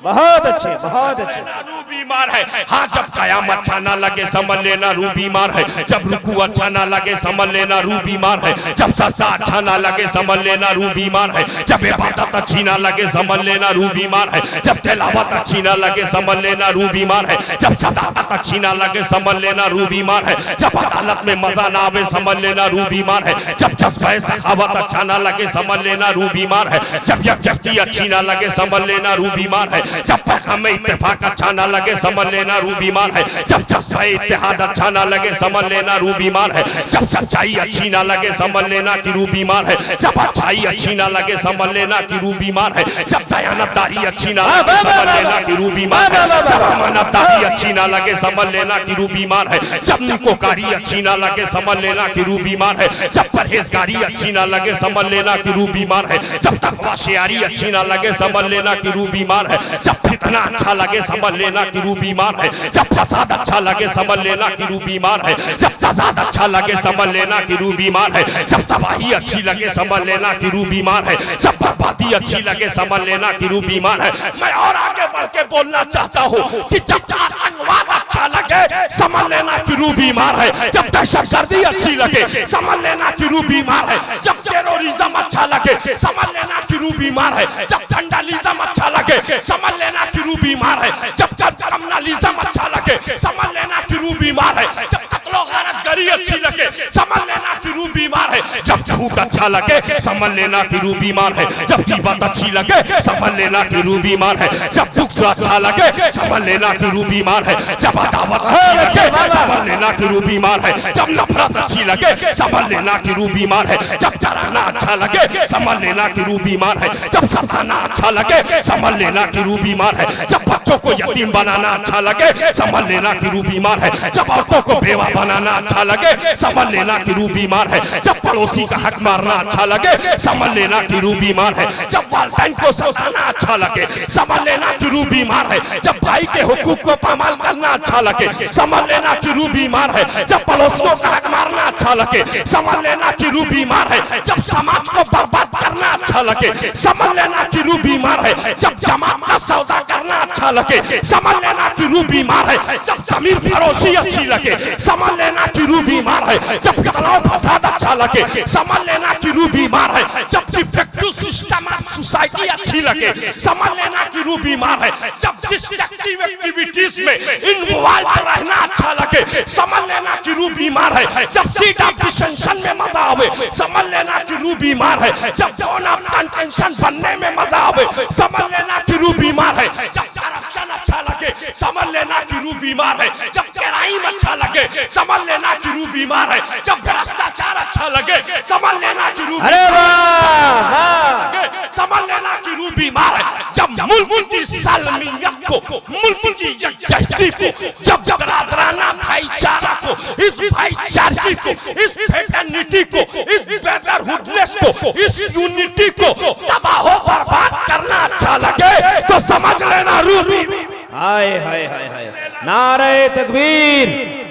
बहुत अच्छे, बहुत अच्छे। रूह बीमार है। हाँ, जब कयाम अच्छा ना लगे समझ लेना रूह बीमार है, जब रुकू अच्छा ना लगे समझ लेना रूह बीमार है, जब सस्ता अच्छा ना लगे समझ लेना रूह बीमार है, जब इबादत अच्छी ना लगे समझ लेना रूह बीमार है, जब तिलावत अच्छी ना लगे समझ लेना रूह बीमार है, जब सदाकत अच्छी ना लगे समझ लेना रूह बीमार है, जब अदालत में मजा ना आवे समझ लेना रूह बीमार है, जब जज्बे सखावत अच्छा ना लगे समझ लेना रूह बीमार है, जब यकजहती अच्छी ना लगे समझ लेना रूह बीमार है, जब पैगाम इत्तेफाक अच्छा ना लगे समझ लेना रूह बीमार है, जब जज्बा इत्तेहाद अच्छा ना लगे समझ लेना रूह बीमार है, जब सच्चाई अच्छी ना लगे समझ लेना कि रूह बीमार है, जब अच्छाई अच्छी ना लगे समझ लेना कि रूह बीमार है, जब दयानतदारी अच्छी ना लगे समझ लेना कि रूह बीमार है, जब अमानतदारी अच्छी ना लगे समझ लेना कि रूह बीमार है, जब निकोकारी अच्छी ना लगे समझ लेना कि रूह बीमार है, जब परहेजगारी अच्छी ना लगे समझ लेना कि रूह बीमार है, जब तकवा शेयारी अच्छी ना लगे समझ लेना कि रूह बीमार है, जब फितना अच्छा लगे समझ लेना कि रूह बीमार है, जब फसाद अच्छा लगे समझ लेना कि रूह बीमार है, जब तजाद अच्छा लगे समझ लेना कि रूह बीमार है, जब तबाही अच्छी लगे समझ लेना कि रूह बीमार है, जब बर्बादी अच्छी लगे समझ लेना कि रूह बीमार है। मैं और आगे बढ़ के बोलना चाहता हूँ कि जब आतंकवाद अच्छा लगे समझ लेना कि रूह बीमार है, जब दहशतगर्दी अच्छी लगे समझ लेना कि रूह बीमार है, जब टेररिज्म अच्छा लगे समझ लेना कि रूह बीमार है, जब वैंडलिज्म अच्छा लगे समझ लेना कि रूह बीमार है, जब कम्युनलिज्म अच्छा लगे समझ लेना कि रूह बीमार है, जब कत्लो गारतगरी अच्छी लगे समझ लेना कि रूह बीमार है, जब झूठ अच्छा लगे समझ लेना कि रूह बीमार है, जब ग़ीबत अच्छी लगे समझ लेना कि रूह बीमार है, जब बुग़्ज़ अच्छा लगे समझ लेना कि रूह बीमार है, जब अदावत अच्छी लगे समझ लेना लेना कि रूह बीमार है जब नफरत अच्छी लगे समझ लेना कि रूह बीमार है जब डराना अच्छा लगे समझ लेना कि रूह बीमार है जब सताना अच्छा लगे समझ लेना कि रूह बीमार है जब बच्चों को यतीम बनाना अच्छा लगे समझ लेना कि रूह बीमार है जब औरतों को बेवा बनाना अच्छा लगे समझ लेना कि रूह बीमार है जब पड़ोसी का हक मारना अच्छा लगे समझ लेना कि रूह बीमार है जब वालिदैन को सताना अच्छा लगे समझ लेना कि रूह बीमार है जब भाई के हुकूक को पामाल करना अच्छा लगे समझ लेना कि रूह बीमार है जब पड़ोसियों का हक मारना अच्छा लगे समझ लेना कि रूह बीमार है जब समाज को बर्बाद करना अच्छा लगे समझ लेना कि रूह बीमार है जब जमात का सौदा करना अच्छा लगे समझ लेना कि रूह बीमार है जब जमीन फरोशी अच्छी लगे समझ लेना कि रूह बीमार है जब फितना फसाद अच्छा लगे समझ लेना कि रूह बीमार है जब डिफेक्टिव सिस्टम ऑफ सोसाइटी अच्छी लगे समझ लेना कि रूह बीमार है जब डिस्ट्रक्टिव एक्टिविटीज में इन्वॉल्व रहना अच्छा लगे समझ लेना कि रूह बीमार है जब सीट ऑफ डिसेंशन में मजा आवे समझ लेना कि रूह बीमार है जब जोन ऑफ कंटेंशन बनने में मजा आवे समझ लेना कि रूह बीमार है जब करप्शन अच्छा लगे समझ लेना कि रूह बीमार है जब क्राइम अच्छा लगे समझ लेना कि रूह बीमार है जब भ्रष्टाचार अच्छा लगे समझ लेना कि रूह अरे वाह समझ लेना कि रूह बीमार है जब मुल्क की सालमियत को मुल्क की यकजहती को जब बरादराना भाईचारा को इस भाईचारगी को इस फ्रेटर्निटी को इस ब्रदरहुडनेस को इस यूनिटी को तबाह बर्बाद करना अच्छा लगे तो समझ लेना रूह बीमार। हाय हाय हाय हाय नारे तकबीर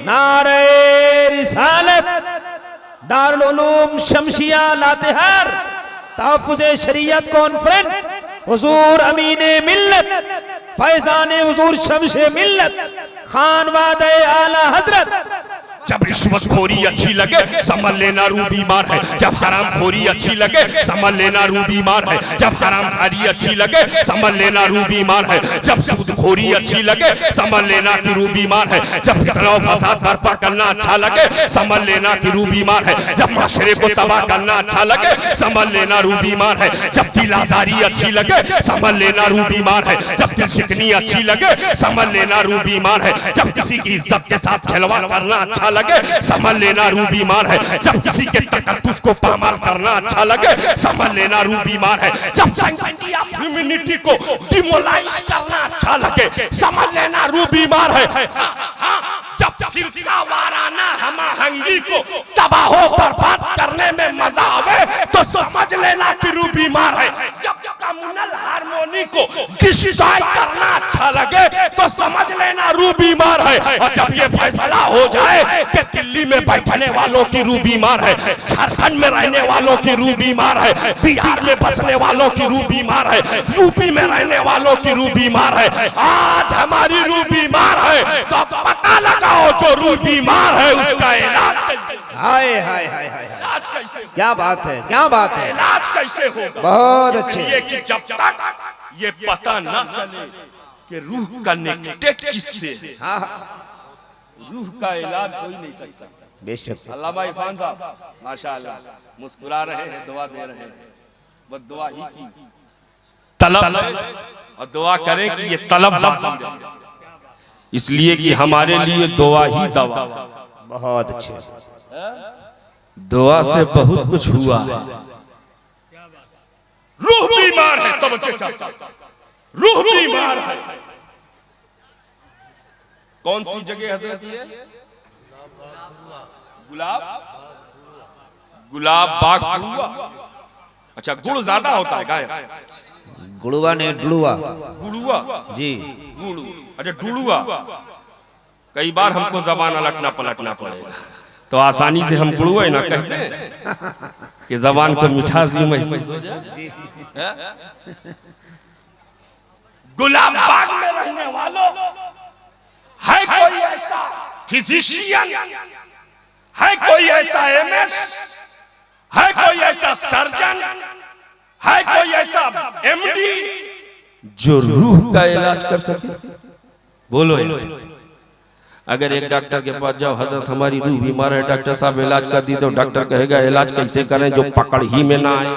नारे रिसालत दारुल उलूम शमशिया लातेहार तहफ्फुज़े शरीयत कॉन्फ्रेंस हुजूर अमीने मिल्लत फैजाने हुजूर शमशे मिल्लत खानवादे आला हजरत जब रिश्वत खोरी अच्छी लगे समझ लेना रूह बीमार है जब हराम खोरी अच्छी लगे समझ लेना रूह बीमार है जब हराम खारी अच्छी लगे समझ लेना रूह बीमार है जब सूद खोरी अच्छी लगे समझ लेना कि रूह बीमार है जब फितना फसाद बर्पा करना अच्छा लगे समझ लेना कि रूह बीमार है जब माशरे को तबाह करना अच्छा लगे समझ लेना रूह बीमार है जब दिल आजारी अच्छी लगे समझ लेना रूह बीमार है जब दिल शिकनी अच्छी लगे समझ लेना रूह बीमार है जब किसी की इज्जत के साथ खिलवाड़ करना अच्छा लगे समझ लेना रूह बीमार है जब किसी के तकद्दुस को पामाल करना अच्छा लगे समझ लेना रूह बीमार है जब सेंसिटी ऑफ ह्यूमैनिटी को डिमोलाइज करना अच्छा लगे समझ लेना रूह बीमार है जब फिरका वाराना हमआहंगी को तबाह बर्बाद करने में मजा आवे तो समझ लेना कि रूह बीमार है जब कम्युनल हार्मोनी को डिस्ट्रॉय करना अच्छा लगे तो समझ लेना रूह बीमार है और जब ये फैसला हो जाए कि दिल्ली में बैठने वालों की रूह बीमार है झारखंड में रहने वालों की रूह बीमार है बिहार में बसने वालों की रूह बीमार है यूपी में रहने वालों की रूह बीमार है आज हमारी रूह बीमार है तो पता लगाओ जो रूह बीमार है उसका इलाज कैसे हाय हाय हाय हाय इलाज कैसे क्या बात है क्या बात है इलाज कैसे होगा बहुत अच्छे ये कि जब तक ये पता न चले कि रूह कनेक्टेड किससे हाँ रूह का इलाज हो ही नहीं सकता। बेशक अल्लामा इरफान साहब माशाअल्लाह मुस्कुरा रहे हैं दुआ दे रहे हैं बस दुआ ही की तलब और दुआ करें कि ये तलब बाकी रहे इसलिए कि हमारे लिए दुआ ही दवा बहुत अच्छे दुआ से बहुत कुछ हुआ है रूह बीमार है तब रूह बीमार है कौन सी जगह हजरत ये गुलाब बाग गुड़ुआ। अच्छा गुड़ ज्यादा होता है गाय गुड़ुआ ने डुड़ुआ गुड़ुआ जी गुड़ू अच्छा डुड़ुआ। कई बार हमको जबान अलटना पलटना पड़ेगा तो आसानी से हम गुड़ुआ ना कहते हैं कि जबान को मिठास भी महसूस हो जाए। गुलाब बाग में रहने वालों है कोई ऐसा फिजिशियन है कोई ऐसा एमएस है कोई ऐसा सर्जन है कोई ऐसा एमडी जो रूह का इलाज कर सके? बोलो अगर एक डॉक्टर के पास जाओ हजरत हमारी रूह बीमार है डॉक्टर साहब इलाज कर दी तो डॉक्टर कहेगा इलाज कैसे करें जो पकड़ ही में ना आए।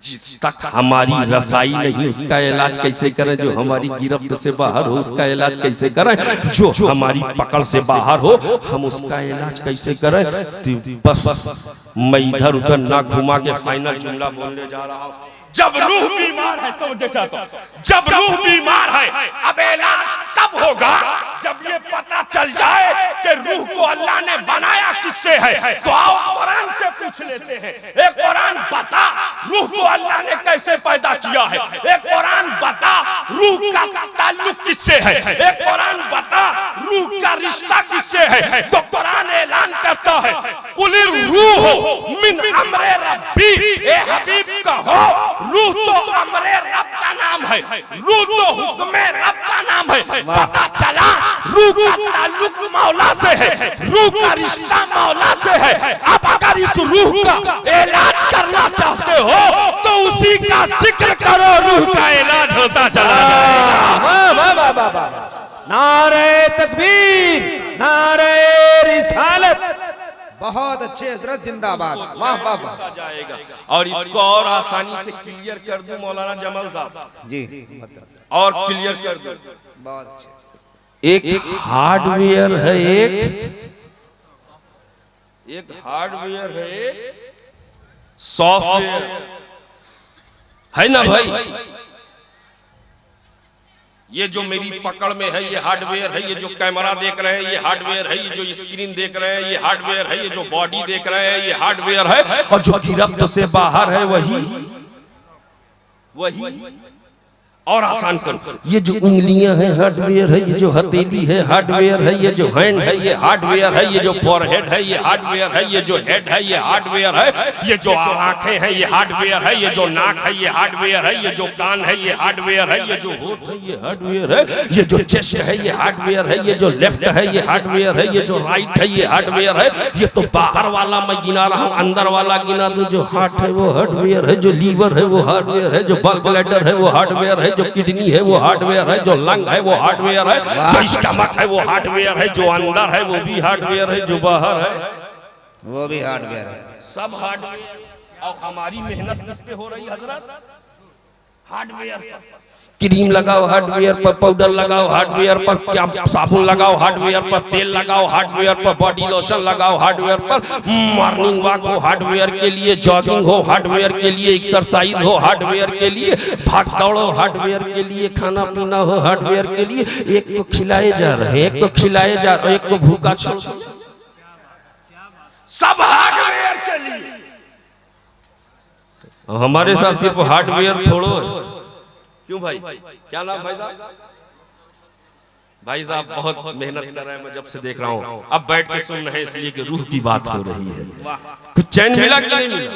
जिस तक हमारी रसाई नहीं उसका इलाज कैसे करें, जो हमारी गिरफ्त से बाहर हो उसका इलाज कैसे करें, जो हमारी पकड़ से बाहर हो हम उसका इलाज कैसे करें। तो बस मैं इधर उधर ना घुमा के फाइनल जुमला बोलने जा रहा हूँ। जब रूह बीमार है तो जैसा तो जब रूह बीमार है अब इलाज तब होगा जब ये पता चल जाए कि रूह को अल्लाह ने बनाया किससे है। तो आओ कुरान से पूछ लेते हैं, एक कुरान बता रूह को अल्लाह ने कैसे पैदा किया है, एक कुरान बता रूह का ताल्लुक किससे है, एक कुरान बता रूह का रिश्ता किससे है। तो कुरान ऐलान करता है कुलिर रूह मिन अम्रे रब्बी, ए हबीब कहो रूह तो अमरे रब का नाम है, रूह तो हुक्मे रब का नाम है। पता चला रूह का ताल्लुक मौला से है, रूह का रिश्ता मौला से है। अब अगर इस रूह का इलाज करना चाहते हो तो उसी का जिक्र करो, रूह का इलाज होता चला जाएगा। नारे तकबीर, नारे रिसालत। बहुत अच्छे हजरत, जिंदाबाद, वाह वाह वाह जाएगा। और इसको और आसानी से क्लियर कर दूं मौलाना जमाल साहब जी, और क्लियर कर दूं। बहुत अच्छे। एक हार्डवेयर है, एक हार्डवेयर है, सॉफ्टवेयर है ना भाई। ये जो मेरी पकड़ में है ये हार्डवेयर है, ये जो कैमरा देख रहे हैं ये हार्डवेयर है, ये जो स्क्रीन देख रहे हैं ये हार्डवेयर है, ये जो बॉडी देख रहे हैं ये हार्डवेयर है, और जो गिरफ्त से बाहर है वही और आसान करो। ये जो उंगलियां हैं हार्डवेयर है, ये जो हथेली है हार्डवेयर है, ये जो हैंड है ये हार्डवेयर है, ये जो फॉरहेड है ये हार्डवेयर है, ये जो हेड है ये हार्डवेयर है, ये जो आंखें हैं ये हार्डवेयर है, ये जो नाक है ये हार्डवेयर है, ये जो कान है ये हार्डवेयर है, ये जो होठ है ये हार्डवेयर है, ये जो चेस्ट है ये हार्डवेयर है, ये जो लेफ्ट है ये हार्डवेयर है, ये जो राइट है ये हार्डवेयर है। ये तो बाहर वाला मैं गिना रहा हूँ, अंदर वाला गिना दो। जो हार्ट है वो हार्डवेयर है, जो लीवर है वो हार्डवेयर है, जो गॉल ब्लैडर है वो हार्डवेयर है, जो किडनी है वो हार्डवेयर है, जो लंग है वो हार्डवेयर है, जो स्टमक है वो हार्डवेयर है, जो अंदर है वो भी हार्डवेयर है, जो बाहर है वो भी हार्डवेयर है, सब हार्डवेयर। और हमारी मेहनत किस पे हो रही हजरत? हार्डवेयर पर। क्रीम लगाओ हार्डवेयर पर, पाउडर लगाओ हार्डवेयर पर, क्या साबुन लगाओ हार्डवेयर पर, तेल लगाओ हार्डवेयर पर, बॉडी लोशन लगाओ हार्डवेयर पर, मॉर्निंग वॉक हो हार्डवेयर के लिए, जॉगिंग हो हार्डवेयर के लिए, एक्सरसाइज हो हार्डवेयर के लिए, भाग दौड़ो हार्डवेयर के लिए, खाना पीना हो हार्डवेयर के लिए। एक को खिलाए जा रहे हैं, एक को खिलाए जा रहे हैं, एक को भूखा छोड़, सब हार्डवेयर के लिए। हमारे साथ सिर्फ हार्डवेयर थोड़ो है। क्यों भाई, क्या नाम भाई साहब? भाई साहब बहुत मेहनत कर रहे हैं, मैं जब से देख रहा हूँ। अब बैठ के सुन रहे हैं इसलिए कि रूह की बात हो रही है। कुछ चैन मिला कि नहीं मिला?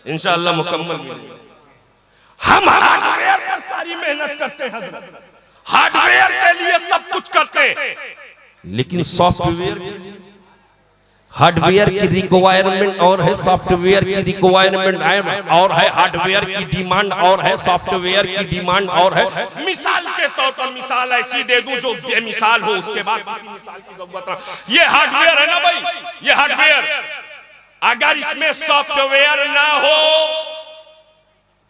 इंशाअल्लाह मुकम्मल मिलेगा। हम हार्डवेयर पर सारी मेहनत करते हैं, हार्डवेयर के लिए सब कुछ करते हैं, लेकिन सॉफ्टवेयर हार्डवेयर की रिक्वायरमेंट और है, सॉफ्टवेयर की रिक्वायरमेंट और है, हार्डवेयर की डिमांड और है, सॉफ्टवेयर की डिमांड और है। मिसाल के तौर पर मिसाल ऐसी दे दूं जो बेमिसाल हो, उसके बाद मिसाल की जरूरत। ये हार्डवेयर है ना भाई, ये हार्डवेयर, अगर इसमें सॉफ्टवेयर ना हो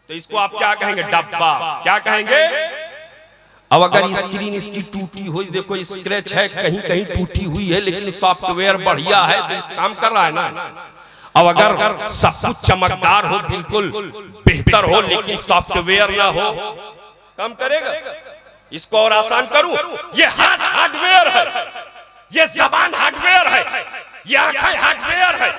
तो इसको आप क्या कहेंगे? डब्बा। क्या कहेंगे? अब अगर स्क्रीन इसकी टूटी हुई, देखो स्क्रैच है, कहीं कहीं टूटी हुई है, लेकिन सॉफ्टवेयर बढ़िया है तो इस काम कर रहा है ना। अब अगर सब कुछ चमकदार हो, बिल्कुल बेहतर हो, लेकिन सॉफ्टवेयर ना हो, काम करेगा? इसको और आसान करूं, ये हाथ हार्डवेयर है, ये जबान हार्डवेयर है, ये आंखें हार्डवेयर है,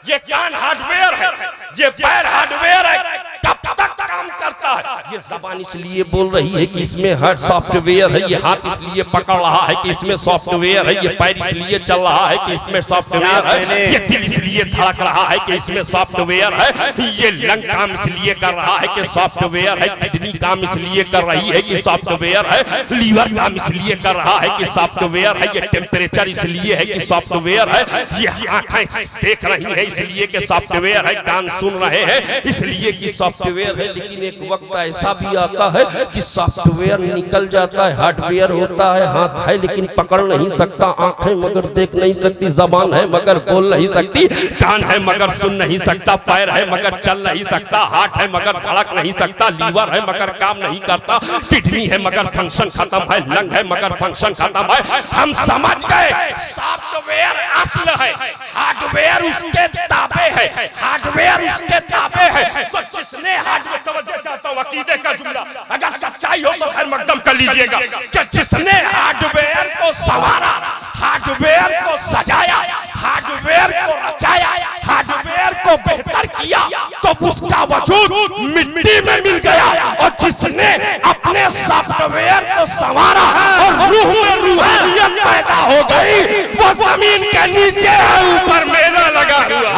ये कान हार्डवेयर है, ये पैर हार्डवेयर है। कब तक काम करता है? ये जबान इसलिए बोल रही है कि इसमें हर सॉफ्टवेयर है, ये हाथ इसलिए पकड़ रहा है कि इसमें सॉफ्टवेयर है, ये पैर इसलिए चल रहा है कि इसमें सॉफ्टवेयर है, ये दिल इसलिए धड़क रहा है कि इसमें सॉफ्टवेयर है, ये लंग काम इसलिए कर रहा है कि सॉफ्टवेयर है, किडनी काम इसलिए कर रही है कि सॉफ्टवेयर है, लीवर काम इसलिए कर रहा है कि सॉफ्टवेयर है, ये टेम्परेचर इसलिए है कि सॉफ्टवेयर है, ये आंखें देख रही है इसलिए कि सॉफ्टवेयर है, कान सुन रहे हैं इसलिए कि सॉफ्टवेयर है। लेकिन एक वक्त ऐसा ऐसा भी आता है कि सॉफ्टवेयर निकल जाता है, हार्डवेयर होता है, हाथ है लेकिन पकड़ नहीं सकता, आंखें मगर देख नहीं सकती, जबान है मगर बोल नहीं सकती, कान है मगर सुन नहीं सकता, पैर है मगर चल नहीं सकता, हार्ट है मगर धड़क नहीं सकता, लीवर है मगर काम नहीं करता, किडनी है मगर फंक्शन खत्म है, लंग है मगर फंक्शन खत्म है। हम समझ गए सॉफ्टवेयर असल है, हार्डवेयर उसके ताबे है, हार्डवेयर उसके ताबे है। तो जिसने हार्डवेयर, तवज्जो चाहता हूं अकीदे का जुमला, अगर सच्चाई हो तो खैर मकदम कर लीजिएगा कि जिसने हार्डवेयर को संवारा, हार्डवेयर को सजाया, हार्डवेयर को रचाया, हार्डवेयर को बेहतर किया, तो उसका वजूद मिट्टी में मिल गया। और जिसने अपने सॉफ्टवेयर को संवारा और रूह में रूहानियत पैदा हो गई, वो जमीन के नीचे है, ऊपर मेला लगा हुआ।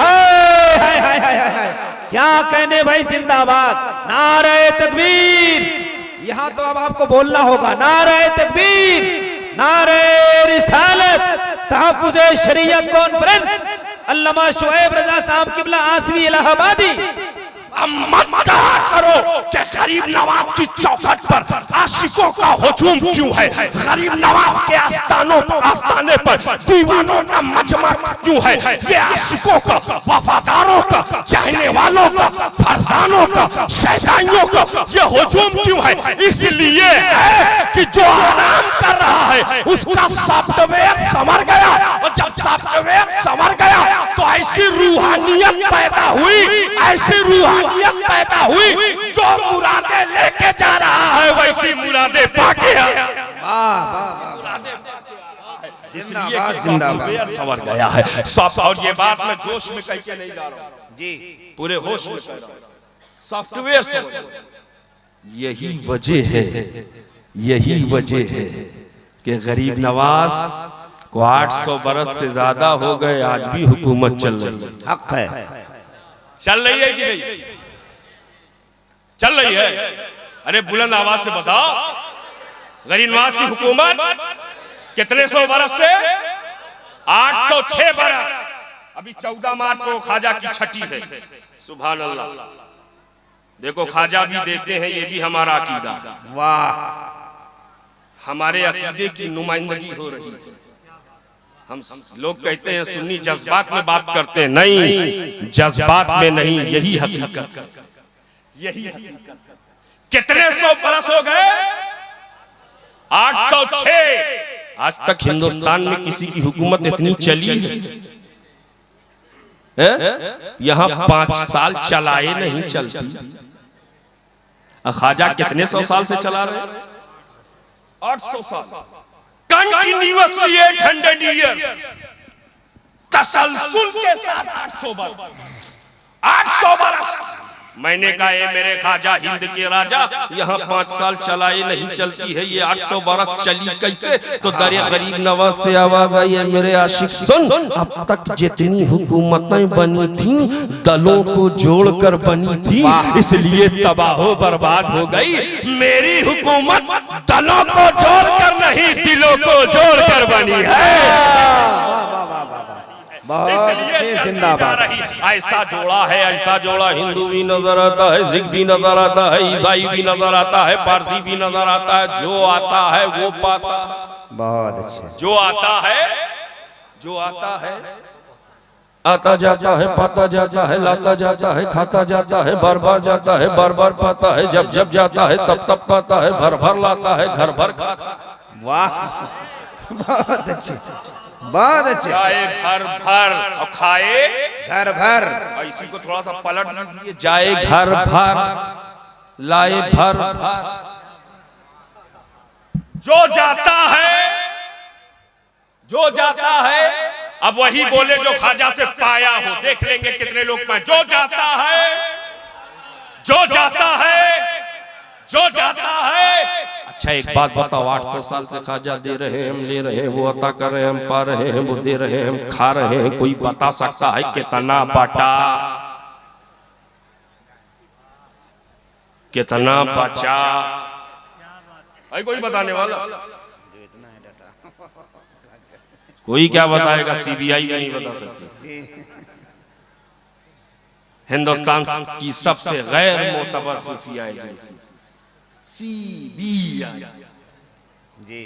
क्या कहने भाई, जिंदाबाद, नारे तकबीर। यहाँ तो अब आपको बोलना होगा, नारे तकबीर, नारे रिसालत, तहफ्फुज़े शरीयत कॉन्फ्रेंस, अल्लामा शुएब रजा साहब किबला आसवी इलाहाबादी। अब मत कहा करो कि गरीब नवाज की चौखट पर आशिकों का हुजूम क्यों है, गरीब नवाज के आस्थाने पर दीवानों का मजमा क्यों है, ये आशिकों का, वफादारों का, चाहने वालों का, फरजानों का, शहदाइयों का ये हुजूम क्यों है? इसलिए है कि जो आराम कर रहा है उसका सॉफ्टवेयर संवर गया, और जब सॉफ्टवेयर संवर गया तो ऐसी रूहानियत पैदा हुई, ऐसी रूहानियत पैदा हुई, जो मुरादें लेके जा रहा है वैसी मुरादें पाके आया। जिंदाबाद संवर गया है सब। और ये बात मैं जोश में कह के नहीं जा रहा हूं जी, पूरे होश में कह रहा हूं, सॉफ्टवेयर। यही वजह है, यही वजह है कि गरीब नवाज को 800 बरस से ज्यादा हो गए, आज भी हुकूमत चल रही है। हक है, चल रही है कि नहीं चल रही है? अरे बुलंद आवाज से बताओ, गरीब नवाज की हुकूमत कितने सौ बरस से? 806 बरस। अभी 14 मार्च को ख्वाजा की छठी है। सुभान अल्लाह। देखो ख्वाजा भी देते हैं, ये भी हमारा अकीदा। वाह, हमारे अकीदे की नुमाइंदगी हो रही है। हम लोग कहते हैं सुन्नी जज्बात में बात करते हैं, नहीं, जज्बात में नहीं, यही हकीकत है, यही हकीकत। कितने सौ बरस हो गए? 806। आज तक हिंदुस्तान में किसी की हुकूमत इतनी चली है? यहाँ 5 साल चलाए नहीं चलती। ख्वाजा कितने सौ साल से चला रहे? 800 साल कंटिन्यूअसली 800 ईयर्स तसलसल के साथ 800 बरस। मैंने कहा ये मेरे ख्वाजा हिंद के राजा, यहाँ 5 साल चलाए नहीं चलती है, ये 800 बरस चली कैसे? तो दरे गरीब नवाज से आवाज आई है, मेरे आशिक सुन, अब तक जितनी हुकूमतें बनी थी दलों को जोड़कर बनी थी, इसलिए तबाह बर्बाद हो गई। मेरी हुकूमत दलों को जोड़कर नहीं, दिलों को जोड़कर बनी है। जिंदाबाद। ऐसा जोड़ा है, ऐसा जोड़ा हिंदू भी नजर आता है, सिख भी नजर आता है, ईसाई भी नजर आता है, पारसी भी नजर आता है। जो आता है वो पाता है। बहुत अच्छे। जो आता है, जो आता है, आता जाता है, पाता जाता है, लाता जाता है, खाता जाता है, बार बार जाता है, बार बार पाता है, जब जब जाता है तब तब पाता है, भर भर लाता है, घर भर खाता है। वाह, बहुत अच्छे, बहुत अच्छे। जाए भर भर और खाए घर भर। इसी को थोड़ा सा पलट दीजिए, जाए घर भर, लाए भर भर। जो जाता है, जो जाता है, अब वही बोले जो ख्वाजा से पाया हो। देख लेंगे कितने लोग पाए। जो जाता है, जो जाता है, जो जाता है। अच्छा एक बात बताओ, 800 साल से ख्वाजा दे रहे हैं, हम ले रहे हैं, वो अता कर रहे हैं, हम पा रहे हैं, वो दे रहे हैं, हम खा रहे हैं, कोई बता सकता है कितना बटा, कितना बचा? है कोई बताने वाला? कोई क्या बताएगा? सीबीआई भी नहीं बता सकती। हिंदुस्तान की सबसे गैर मोतबर खुफिया एजेंसी CBI। जी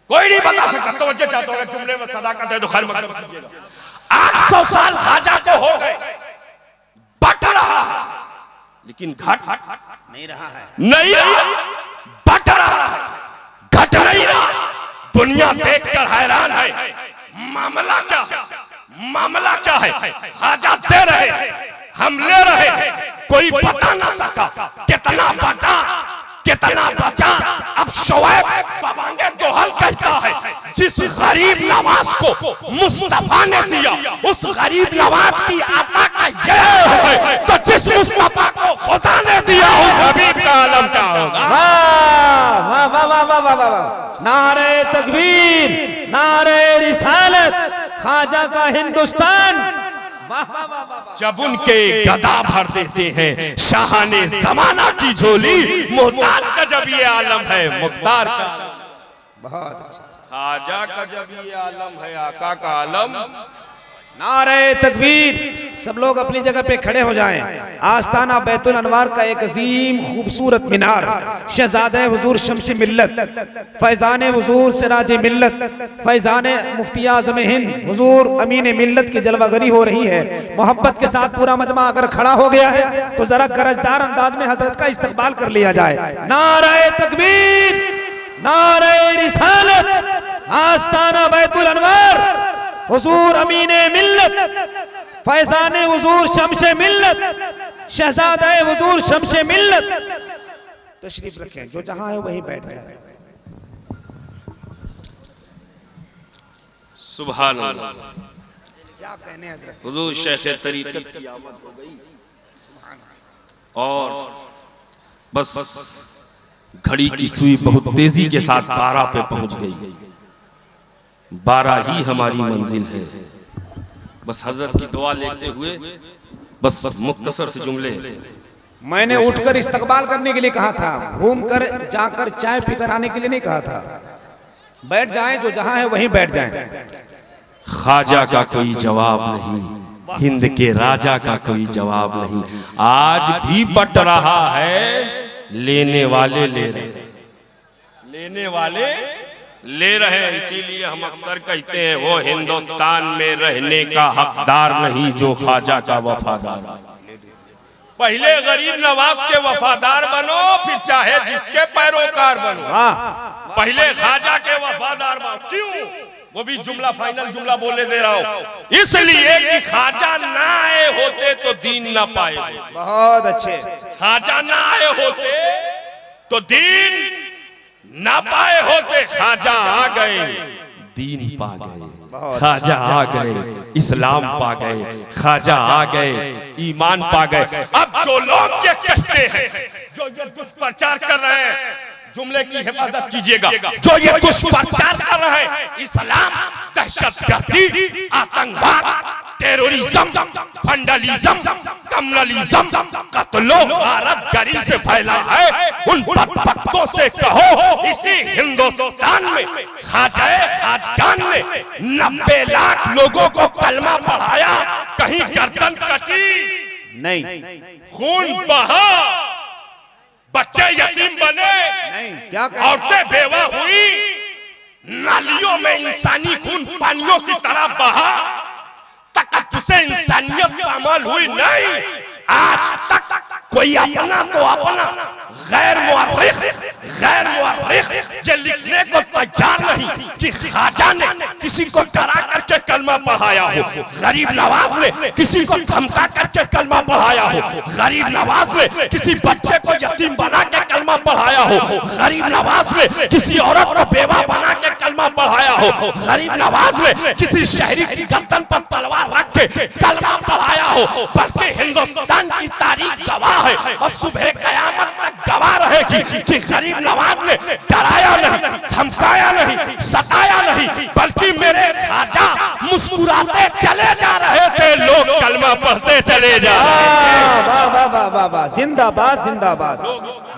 कोई नहीं बता सकता। तवज्जो चाहता हूं, जुमले में सदाकत है तो खैर मत कीजिएगा। 800 साल ख्वाजा को हो गए, बट रहा है लेकिन घट नहीं रहा है, नहीं रहा, बट रहा है, घट नहीं रहा। दुनिया देखकर हैरान है, मामला क्या है, मामला क्या है। ख्वाजा दे रहे, हम ले रहे, कोई बता ना सका कितना बटा कितना बचा। अब शोएब बबांगे दोहल कहता है, जिस गरीब नवाज को मुस्तफा ने दिया, उस गरीब नवाज की आता का यह है, तो जिस मुस्तफा को खुदा ने दिया, उस हबीब का आलम क्या होगा। वाह वाह वाह वाह वाह वाह वाह। नारे तकबीर, नारे रिसालत, ख्वाजा का हिंदुस्तान। वाह वाह वाह वाह। जब उनके गदा भर देते हैं शाहाने जमाना की झोली, मोहताज का जब ये आलम है, मुख्तार का बहुत अच्छा। ख्वाजा का जब ये आलम है, आका का आलम। नारे तकबीर। सब लोग अपनी जगह पे खड़े हो जाएं। आस्ताना बैतुल अनवार का एक अजीम खूबसूरत मीनार, शहजादे हुजूर शम्स मिल्लत, फैजान हुजूर सिराज मिल्लत, फैजान मुफ्ती आज़म हिंद हुजूर अमीन मिल्लत की जलवागरी हो रही है। मोहब्बत के साथ पूरा मजमा अगर खड़ा हो गया है तो जरा गरजदार अंदाज में हजरत का इस्तकबाल कर लिया जाए। नारे तकबीर, नारे रिसालत। आस्ताना बैतुल अनवार हुजूर अमीने मिल्लत, फैजाने हुजूर शम्से मिल्लत, शहजादे हुजूर शम्से मिल्लत तशरीफ रखें। जो जहां है वहीं बैठ जाए। सुभान अल्लाह। क्या कहने हजरत। हुजूर शेख तरीक़त की आमद हो गई और बस घड़ी की सुई बहुत तेजी के साथ 12 पे पहुंच गई। 12 ही हमारी मंजिल है। बस हजरत की दुआ लेते हुए बस मुख्तसर से जुमले। मैंने उठकर इस्तकबाल करने के लिए कहा था, घूमकर जाकर चाय पीकर आने के लिए नहीं कहा था। बैठ जाएं, जो जहां है वहीं बैठ जाएं। ख्वाजा का कोई जवाब नहीं, हिंद के राजा का कोई जवाब नहीं। आज भी बट रहा है, लेने वाले ले रहे, लेने वाले ले रहे हैं। इसीलिए हम अक्सर कहते हैं, वो हिंदुस्तान में रहने का हकदार नहीं जो ख्वाजा का वफादार। पहले गरीब नवाज के वफादार बनो, फिर चाहे जिसके पैरोकार बनो। पहले ख्वाजा के वफादार बनो। क्यों? वो भी जुमला फाइनल जुमला बोले दे रहा हूं, इसलिए कि ख्वाजा ना आए होते तो दीन ना पाए। बहुत अच्छे। ख्वाजा ना आए होते तो दीन ना पाए होते। ख्वाजा आ गए, दीन पा गए। ख्वाजा आ गए, इस्लाम पा गए। ख्वाजा आ गए, ईमान पा गए। अब जो लोग ये कहते हैं, जो ये दुष्प्रचार कर रहे हैं, जुमले की हिफाजत कीजिएगा, जो ये दुष्प्रचार कर रहे हैं, इस्लाम दहशतगर्दी, आतंकवाद, टेररिज्म, फंडलिज्म, कम्युनलिज्म, कत्लो गारतगरी से फैला है, उन बदबख्तों से कहो, इसी हिंदुस्तान में ख्वाजा खाजगान ने 90 लाख लोगों को कलमा पढ़ाया। कहीं गर्दन कटी नहीं, खून बहा, बच्चे यतीम बने, नहीं, क्या औरतें बेवा हुई, नालियों में इंसानी खून पानियों की तरह बहा, तकद्दुसे इंसानियत पामाल हुई। नहीं, आज तक कोई अपना तो अपना गैर मुअर्रिख ये लिखने को तैयार नहीं कि ख्वाजा ने किसी को डरा करके कलमा पढ़ाया हो, गरीब नवाज ने किसी को धमका करके कलमा पढ़ाया हो, गरीब नवाज ने किसी बच्चे को यतीम बना के कलमा पढ़ाया हो, गरीब नवाज ने किसी औरत को बेवा बना के कलमा पढ़ाया हो, गरीब नवाज ने किसी शहरी की गर्दन पर तलवार रख के कलमा पढ़ाया हो। बल्कि हिंदुस्तान की तारीख गवाह है और सुबह कयामत तक गवाह रहेगी कि गरीब नवाज ने डराया नहीं, धमकाया नहीं, सताया नहीं, बल्कि मेरे ख्वाजा मुस्कुराते चले जा रहे थे, लोग कलमा पढ़ते बढ़ते चले जा रहे हैं। वाह वाह वाह वाह वाह, जिंदाबाद जिंदाबाद।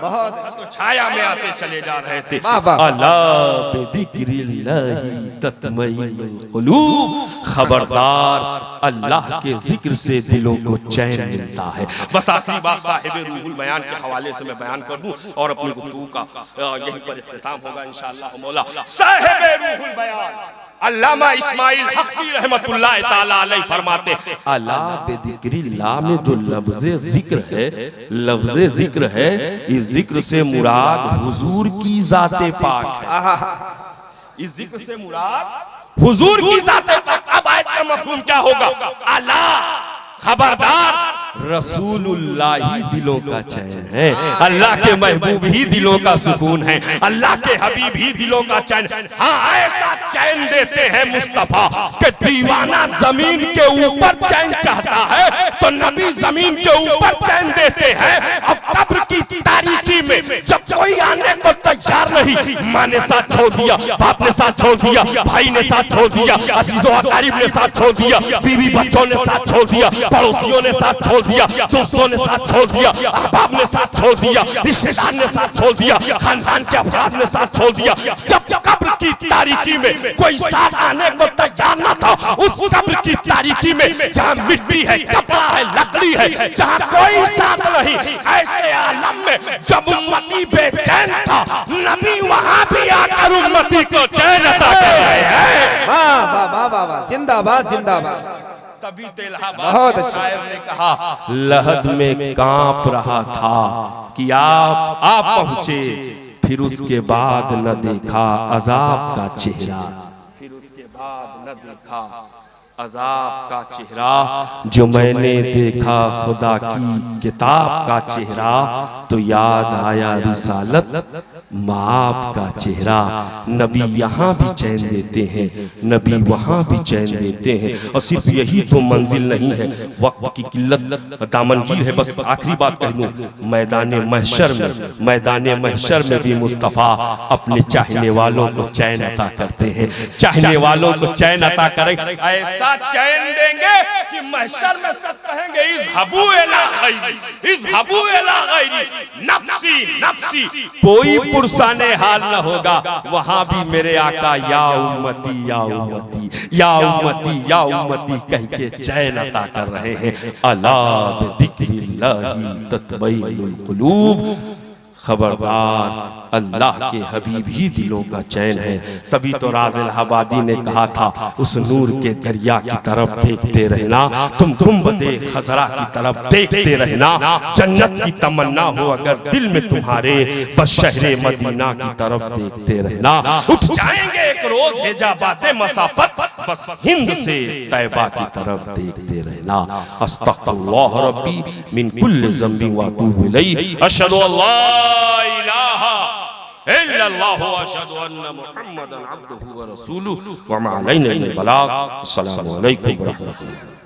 बहुत तो छाया में आते चले जा रहे थे। वाह वाह। अला बिदिक्रिल्लाहि तत्मइन्नुल कुलूब, खबरदार अल्लाह के जिक्र से दिलों को चैन मिलता है। बस आखिरी बात साहिब रूहुल बयान के हवाले से मैं बयान कर दूं और अपनी गुफ्तगू का यहीं पर इख्तिताम होगा इंशाअल्लाह मौला। साहिब रूहुल बयान अल्लामा इस्माइल हक़ी रहमतुल्लाह ताला अलैह फरमाते, अला बिदिक्रिल्लाह में जो लफ्ज़े जिक्र है, लफ्ज़े जिक्र है, इस जिक्र से मुराद हुजूर की ज़ाते पाक है। इस जिक्र से मुराद हुजूर की ज़ाते पाक। अब आयत का मफ़हूम क्या होगा? अला खबरदार रसूलुल्लाह ही दिलों का चैन है, अल्लाह के महबूब ही दिलों का सुकून है, अल्लाह के हबीब ही दिलों का चैन। हाँ, ऐसा चैन देते हैं मुस्तफा कि दीवाना जमीन के ऊपर चैन चाहता है तो नबी जमीन के ऊपर चैन देते हैं। अब कब्र की तारीकी में जब कोई आने को तैयार नहीं, माँ ने साथ छोड़ दिया, बाप ने साथ छोड़ दिया, भाई ने साथ छोड़ दिया, अजीजों अकारीब ने साथ छोड़ दिया, बीवी बच्चों ने साथ छोड़ दिया, पड़ोसियों ने साथ छोड़ दिया, दोस्तों ने साथ छोड़ दिया, अहबाब ने साथ छोड़ दिया, रिश्तेदार ने साथ छोड़ दिया, खानदान के अफराद ने साथ छोड़ दिया। जब कब्र की तारीकी में कोई साथ आने को तैयार न था, उस कब्र की तारीकी में जहाँ मिट्टी है, कपड़ा है, लकड़ी है, जहाँ कोई साथ नहीं, ऐसे आलम में जब उम्मती बेचैन था, नबी वहाँ भी आकर उम्मती को चैन अता कर रहे हैं। वाह वाह वाह वाह वाह, जिंदाबाद जिंदाबाद। तभी तेलहाबाद बहुत अच्छा। शायर ने कहा, लहद में कांप रहा था कि आप पहुंचे, फिर उसके बाद न देखा अजाब का चेहरा, फिर उसके बाद न देखा अजाब का चेहरा। जो मैंने देखा खुदा की किताब का चेहरा, तो याद आया रिसालत माप का चेहरा। नबी यहाँ भी चैन देते हैं, नबी वहाँ भी चैन देते हैं। और सिर्फ यही तो मंजिल नहीं है, वक्त की किल्लत दामनगीर है। बस आखिरी बात कह दूं, मैदान महशर में भी मुस्तफ़ा अपने चाहने वालों को चैन अता करते हैं, चाहने वालों को चैन अता करेंगे। ऐसा चैन देंगे कि महशर में सब कहेंगे इज़हबू इला गैरी, इज़हबू इला गैरी, नफ्सी नफ्सी। कोई पुरसाने हाल न होगा, वहां भी मेरे आका या उम्मती या उम्मती या उम्मती या उम्मती कह के चैन अता कर रहे हैं। अला बिदिक्रिल्लाहि तत्मइन्नुल कुलूब, खबरदार अल्लाह के हबीब ही दिलों का चैन है। तभी तो राज़ इलाहाबादी ने कहा था, उस नूर के दरिया की तरफ देखते रहना, तुम गुंबदे खजरा की तरफ देखते रहना। जन्नत की तमन्ना हो अगर दिल में तुम्हारे, बस शहरे मदीना की तरफ देखते रहना। उठ जाएंगे एक रोज हिजाबाते मसाफत, बस हिंद से तैबा की तरफ देखते रहना। अस्तग़फिरुल्लाह रब्बी मिन कुल्लि ज़ंबि व अतूबु इलैहि, अशहदु अल्ला इलाहा इल्लल्लाह व अशहदु अन्ना मुहम्मदन अब्दुहु व रसूलुहु व मा अलैना इल्लल बलाग। अस्सलामु अलैकुम व रहमतुल्लाह।